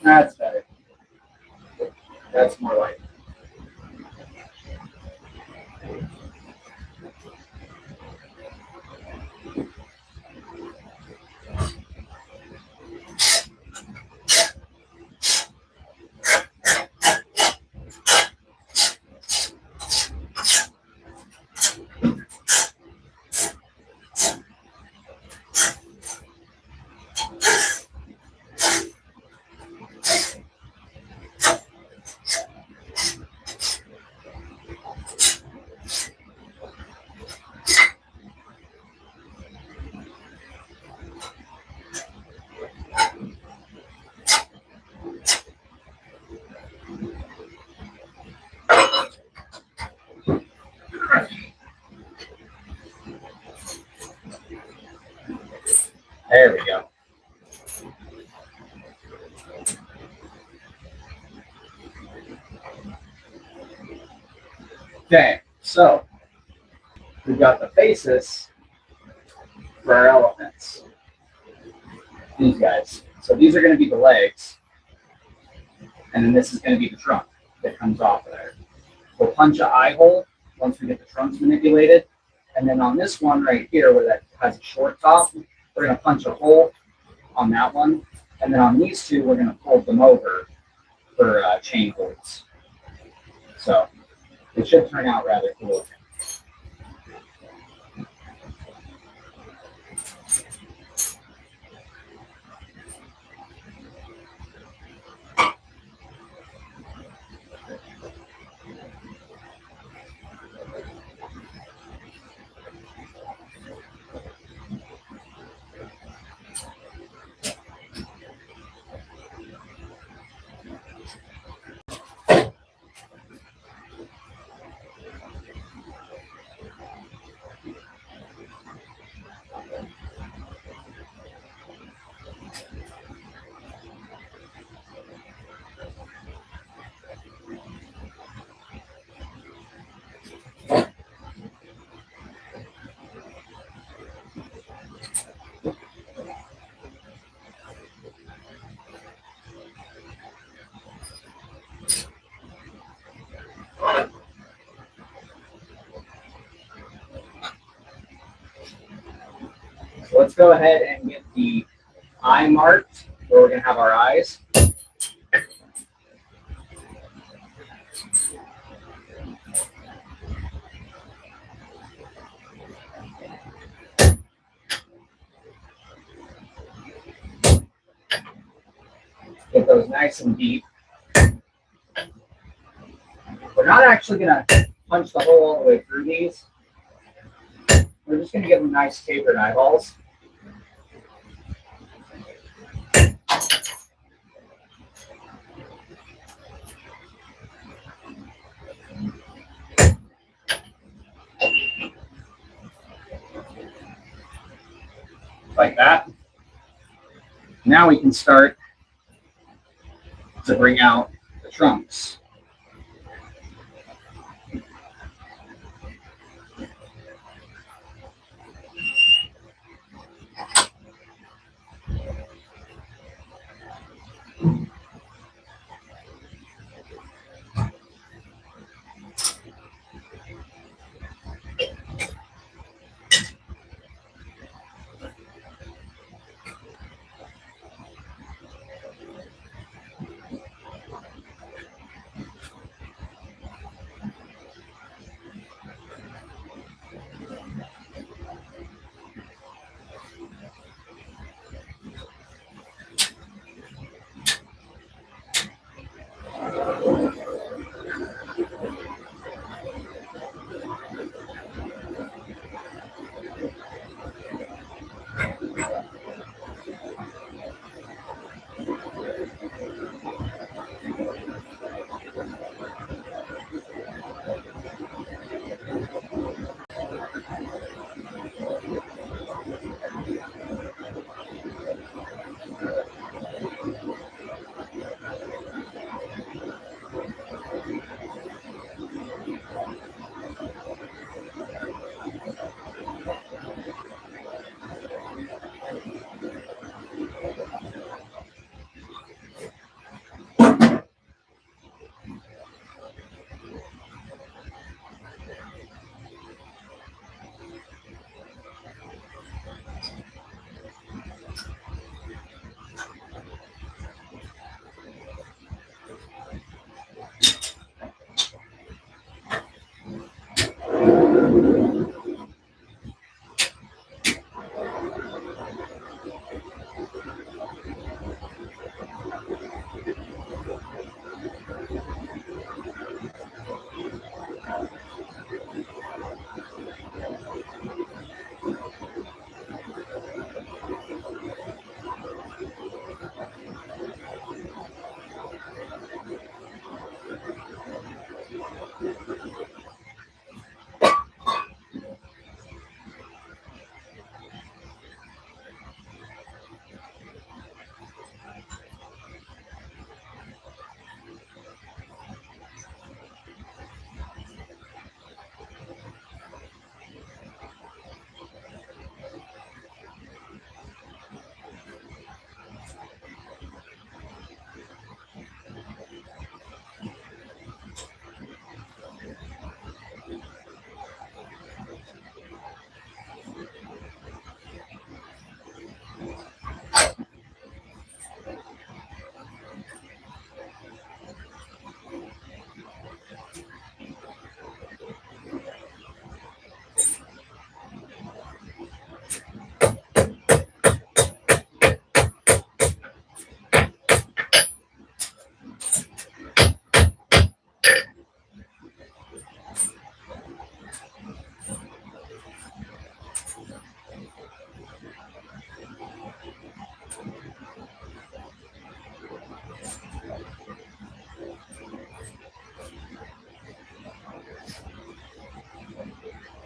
That's better. That's more like it. There we go. Okay, so we've got the faces for our elephants. These guys. So these are going to be the legs, and then this is going to be the trunk that comes off of there. We'll punch an eye hole once we get the trunks manipulated, and then on this one right here where that has a short top, we're going to punch a hole on that one, and then on these two we're going to fold them over for chain holds. So it should turn out rather cool. So let's go ahead and get the eye marked where we're going to have our eyes. Get those nice and deep. We're not actually going to punch the hole all the way through these. We're just going to give them nice tapered eyeballs. Like that. Now we can start to bring out the trunks.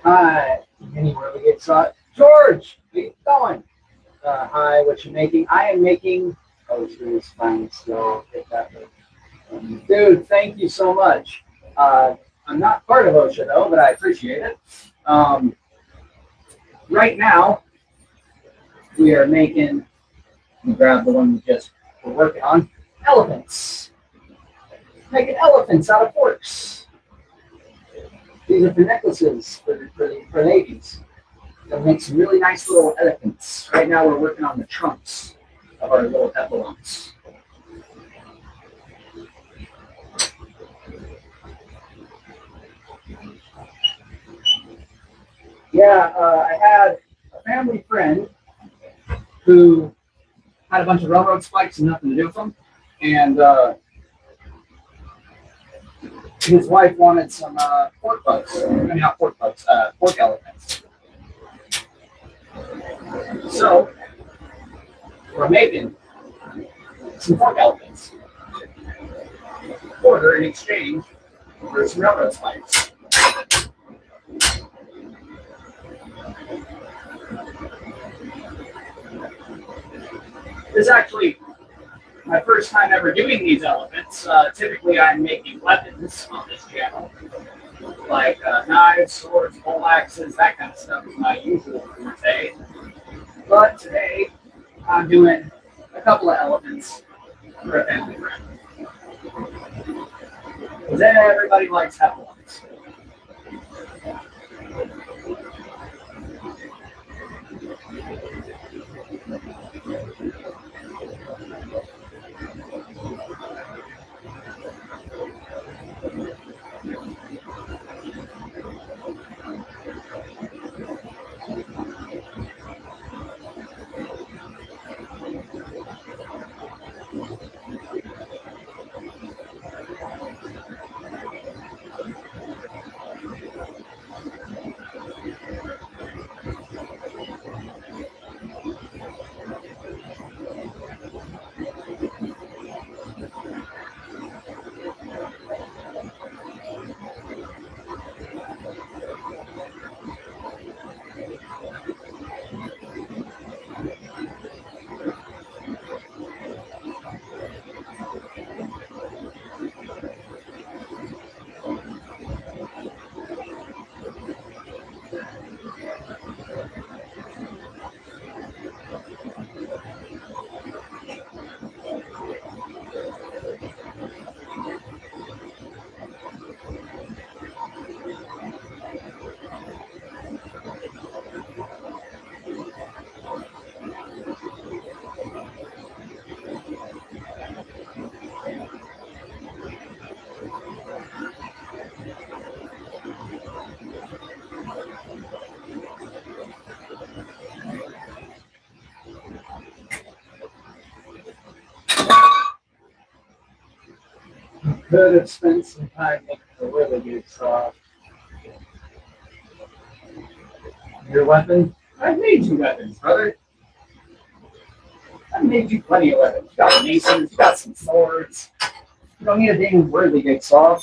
Hi, anywhere we get shot. George, keep going. Hi, what you making? I am making. Oh, Drew's fine. So get that. Dude, thank you so much. I'm not part of OSHA though, but I appreciate it. Right now, we are making. Let me grab the one we just were working on. Elephants. Making elephants out of forks. These are for necklaces for ladies. They'll make some really nice little elephants. Right now, we're working on the trunks of our little epaulets. Yeah, I had a family friend who had a bunch of railroad spikes and nothing to do with them, and his wife wanted some pork bugs. I mean, not pork bugs, pork elephants. So we're making some pork elephants for her in exchange for some railroad spikes. This is actually my first time ever doing these elephants. Typically, I'm making weapons on this channel, like knives, swords, pole axes, that kind of stuff is my usual forte. But today, I'm doing a couple of elephants for a family friend. Because everybody likes elephants. Could have spent some time making a really good saw. Your weapon? I've made you weapons, brother. I've made you plenty of weapons. You got masons, you got some swords. You don't need a dang really big saw.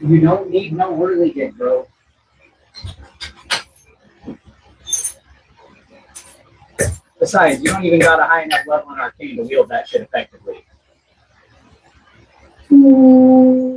You don't need no whirly gig, bro. Besides, you don't even got a high enough level in Arcane to wield that shit effectively. Ooh.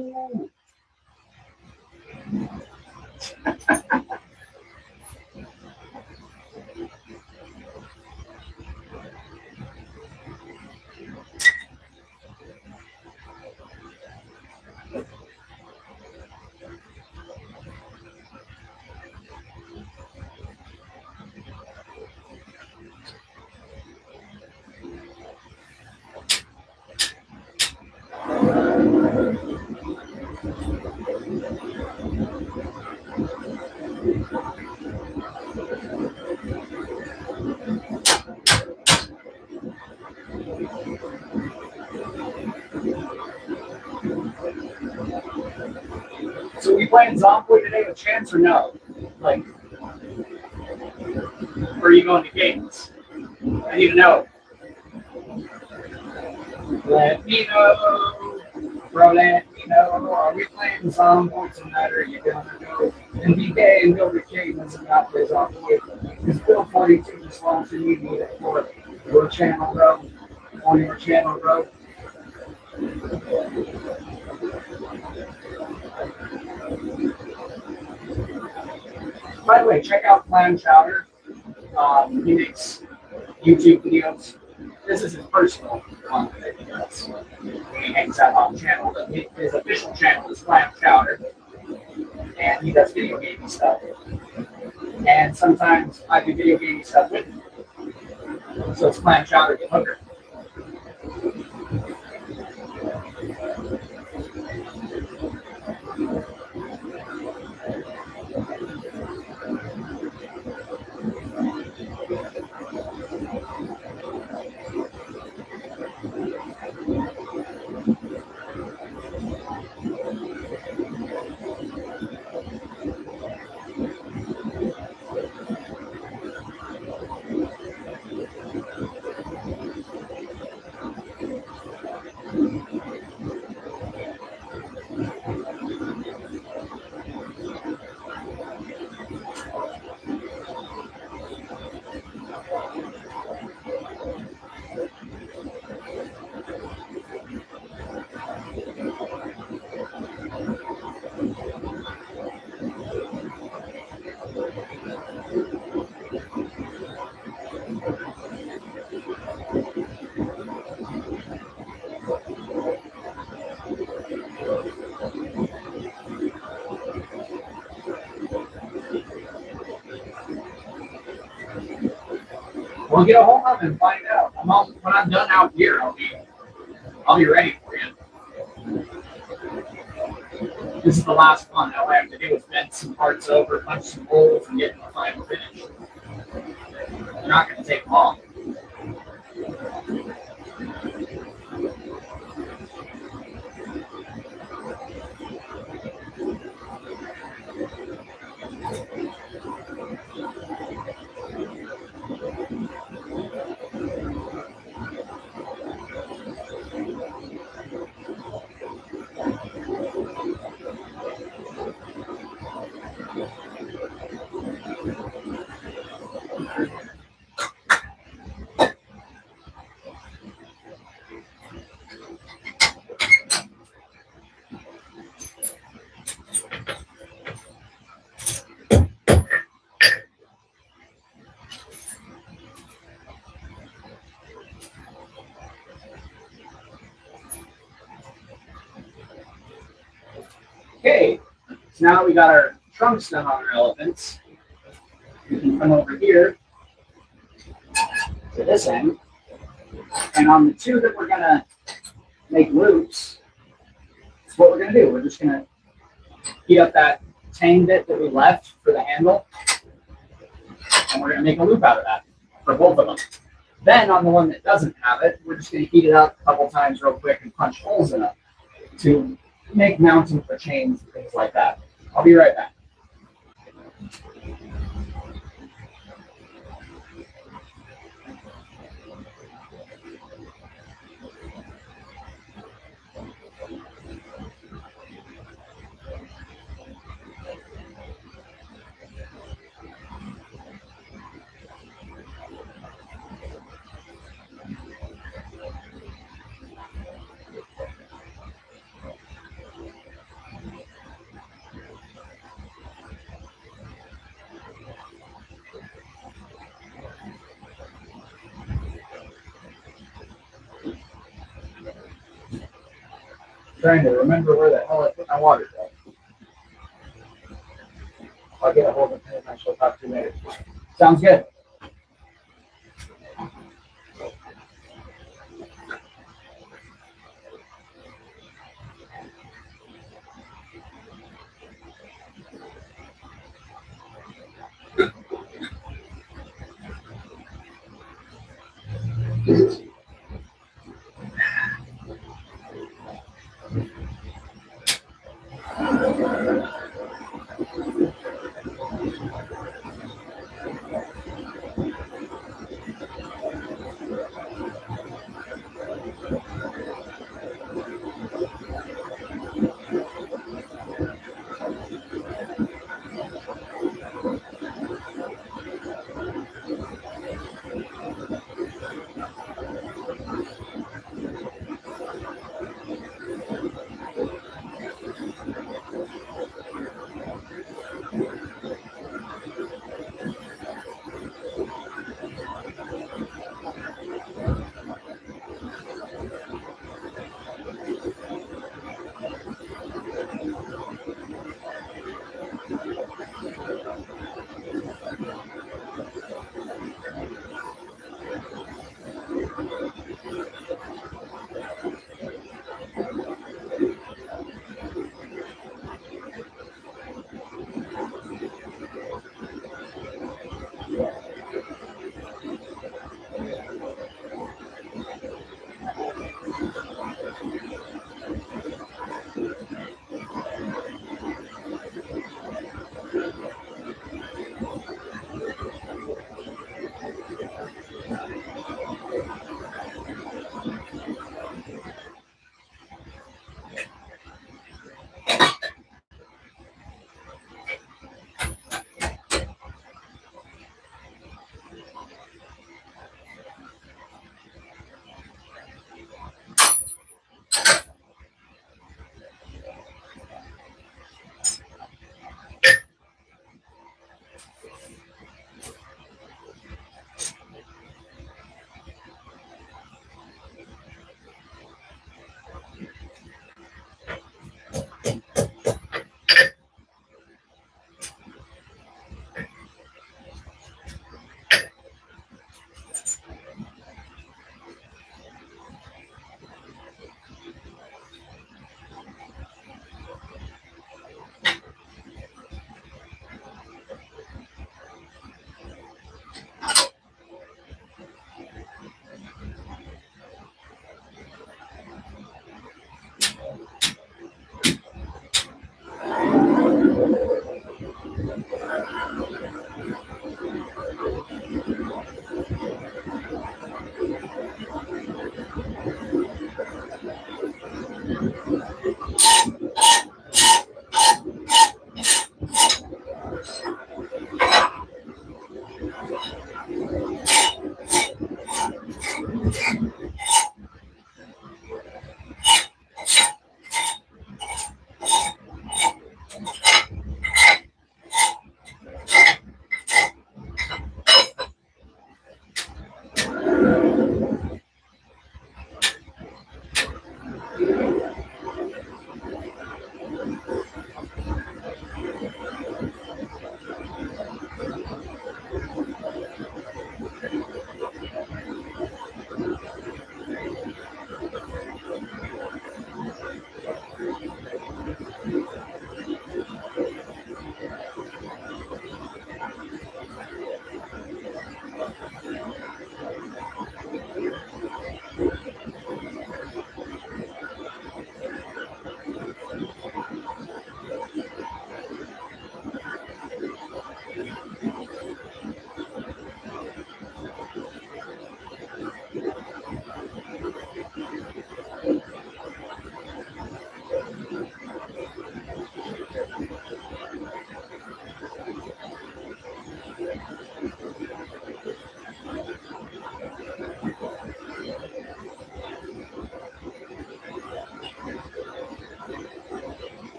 So we playing Zomboid today with Chance or no? Like, or are you going to games? I need to know. Let me know. Bro, let me know. Are we playing Zomboid tonight or are you gonna go NBK and go to games and not play Zomboid? Because Bill 42 just launched and you need it for your channel, bro. On your channel, bro. By the way, check out Clam Chowder. He makes YouTube videos. This is his personal one that he does. He hangs out on the channel, but his official channel is Clam Chowder. And he does video gaming stuff. And sometimes I do video gaming stuff with him. So it's Clam Chowder Get Hooker. We'll get a hold of him and find out. When I'm done out here, I'll be ready for you. This is the last one. All I have to do is bend some parts over, punch some holes, and get the final finish. They're not going to take long. Okay, so now we got our trunks done on our elephants. We can come over here to this end. And on the two that we're going to make loops, that's what we're going to do. We're just going to heat up that tang bit that we left for the handle. And we're going to make a loop out of that for both of them. Then on the one that doesn't have it, we're just going to heat it up a couple times real quick and punch holes in it to make mounting for chains and things like that. I'll be right back. Trying to remember where the hell I put my water jug. I'll get a hold of him and she'll talk to you later. Sounds good.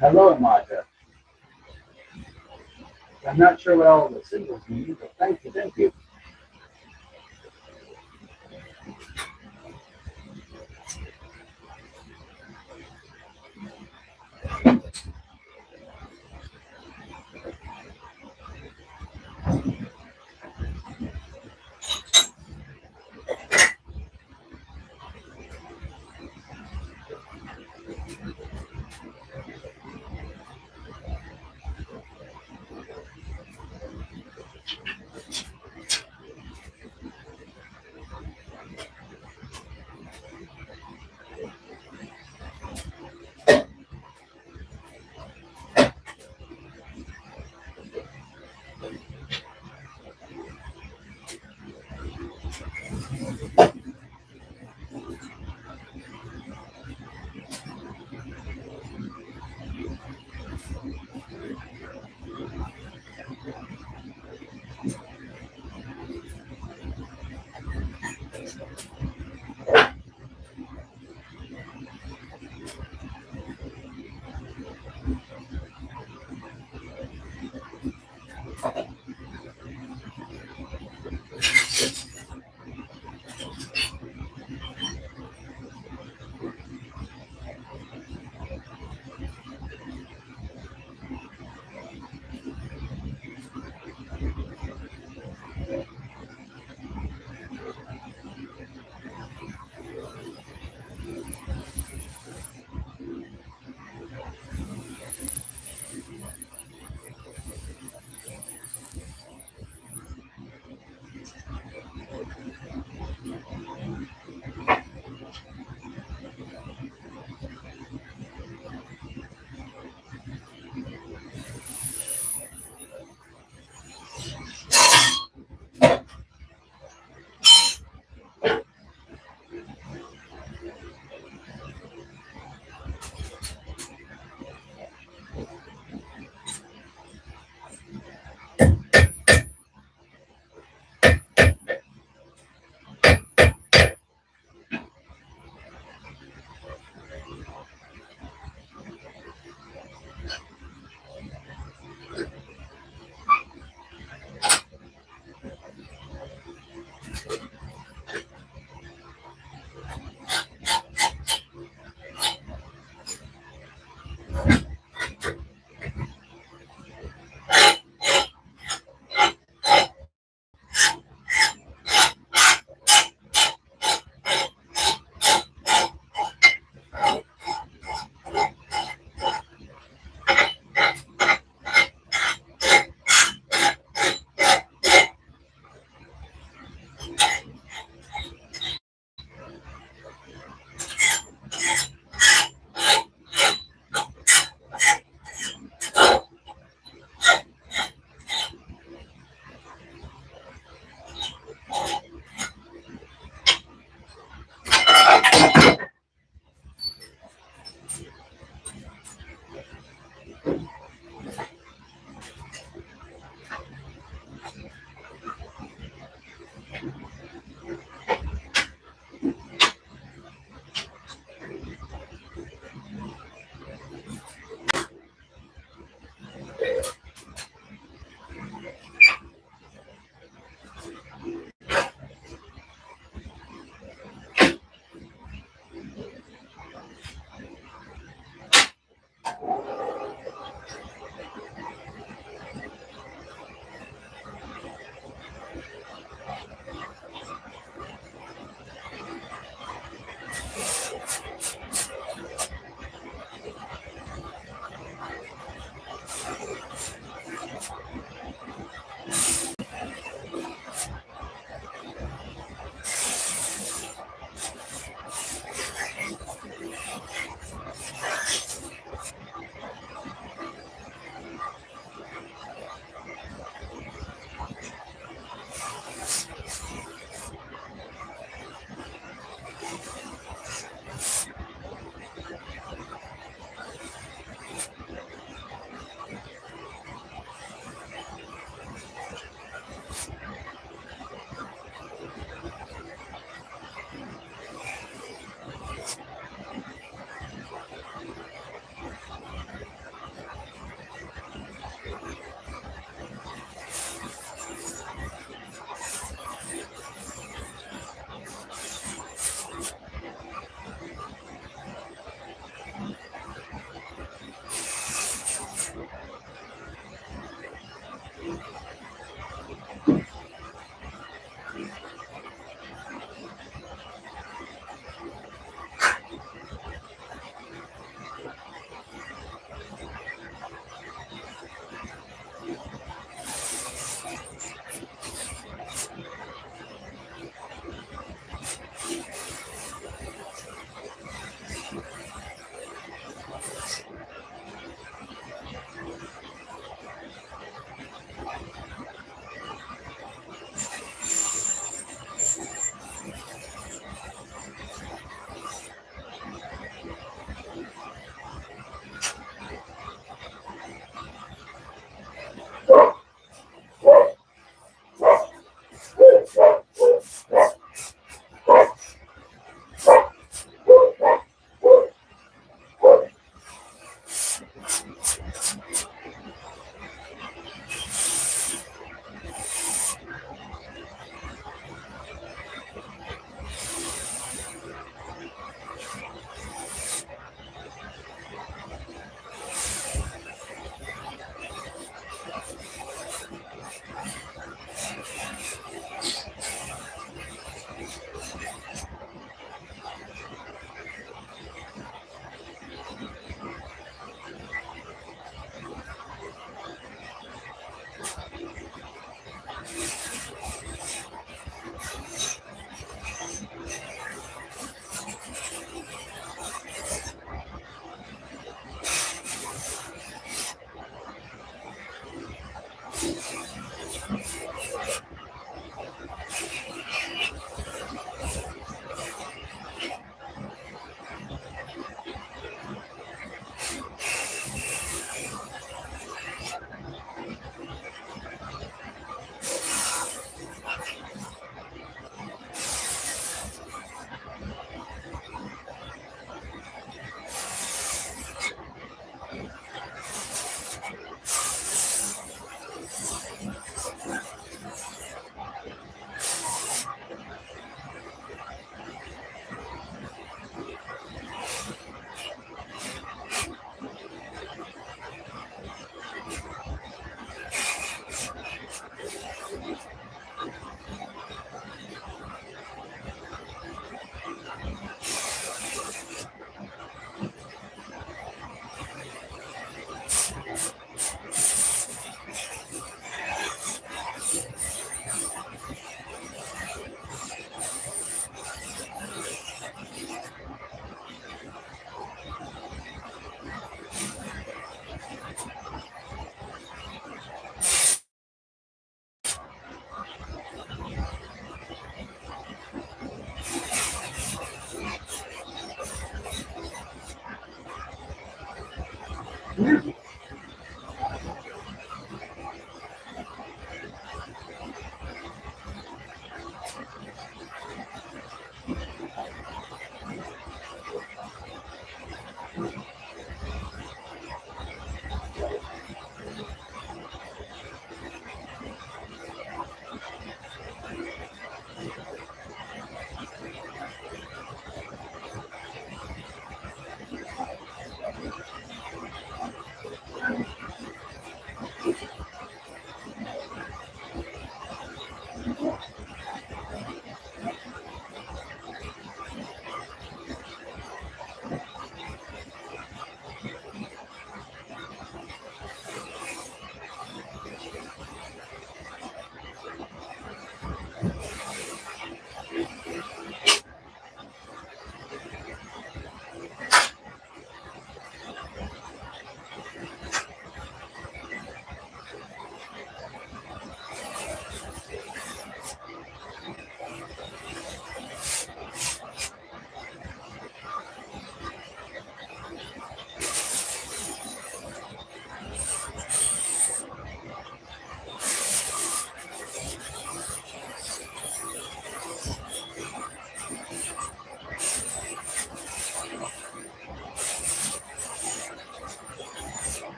Hello, Martha. I'm not sure what all the symbols mean, but thank you, thank you.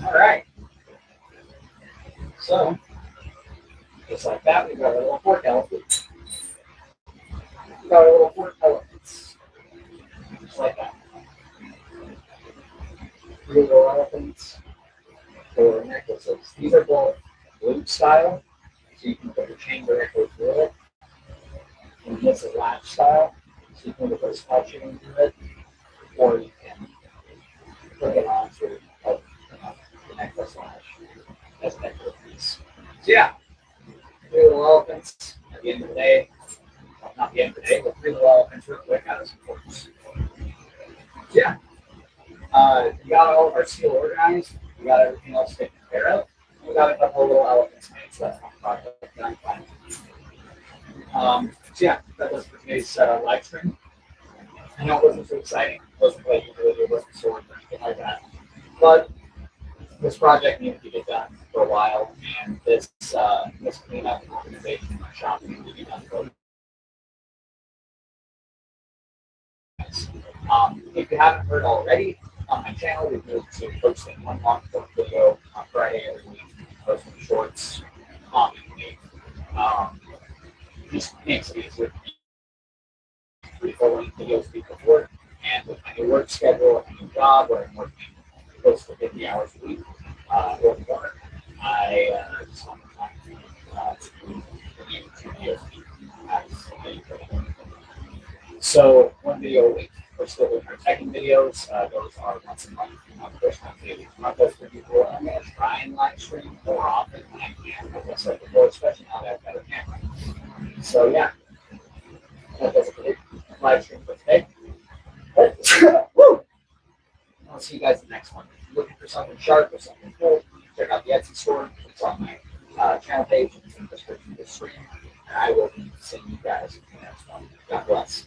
All right. So, just like that, we've got our little fork elephant. We've got our little fork elephants. Just like that. 3 little elephants for necklaces. These are both loop style, so you can put your chain directly through it. And this is latch style, so you can put a small chain through it, or you can put it onto the necklace latch as a necklace piece. So yeah, 3 little elephants at the end of the day. Well, not the end of the day, but 3 little elephants real quick out of some forks. Yeah. We got all of our steel organized. We got everything else taken care of. we got a couple of little elephants made, so that's one project that I'm planning. So yeah, that was for today's live stream. I know it wasn't too exciting, it wasn't like it wasn't swords or anything like that, but this project needed to get done for a while, and this cleanup and organization in my shop needed to be done for. If you haven't heard already, on my channel, we've moved to posting one long form video on Friday every week, posting shorts commonly. Just makes it easier. 3 4 videos a week before, and with my new work schedule and new job where I'm working close to 50 hours a week or more, I just want to do 2 videos a week. So 1 video a week. We're still doing our teching videos. Those are once a month. First Wednesday of the month. That's for people. I'm going to try and live stream more often when I can. Like I said before, especially now that I've got a camera. So yeah, that does it for the live stream for today. But, woo! I'll see you guys in the next one. If you're looking for something sharp or something cool, check out the Etsy store. It's on my channel page. It's in the description of the stream. And I will be seeing you guys in the next one. God bless.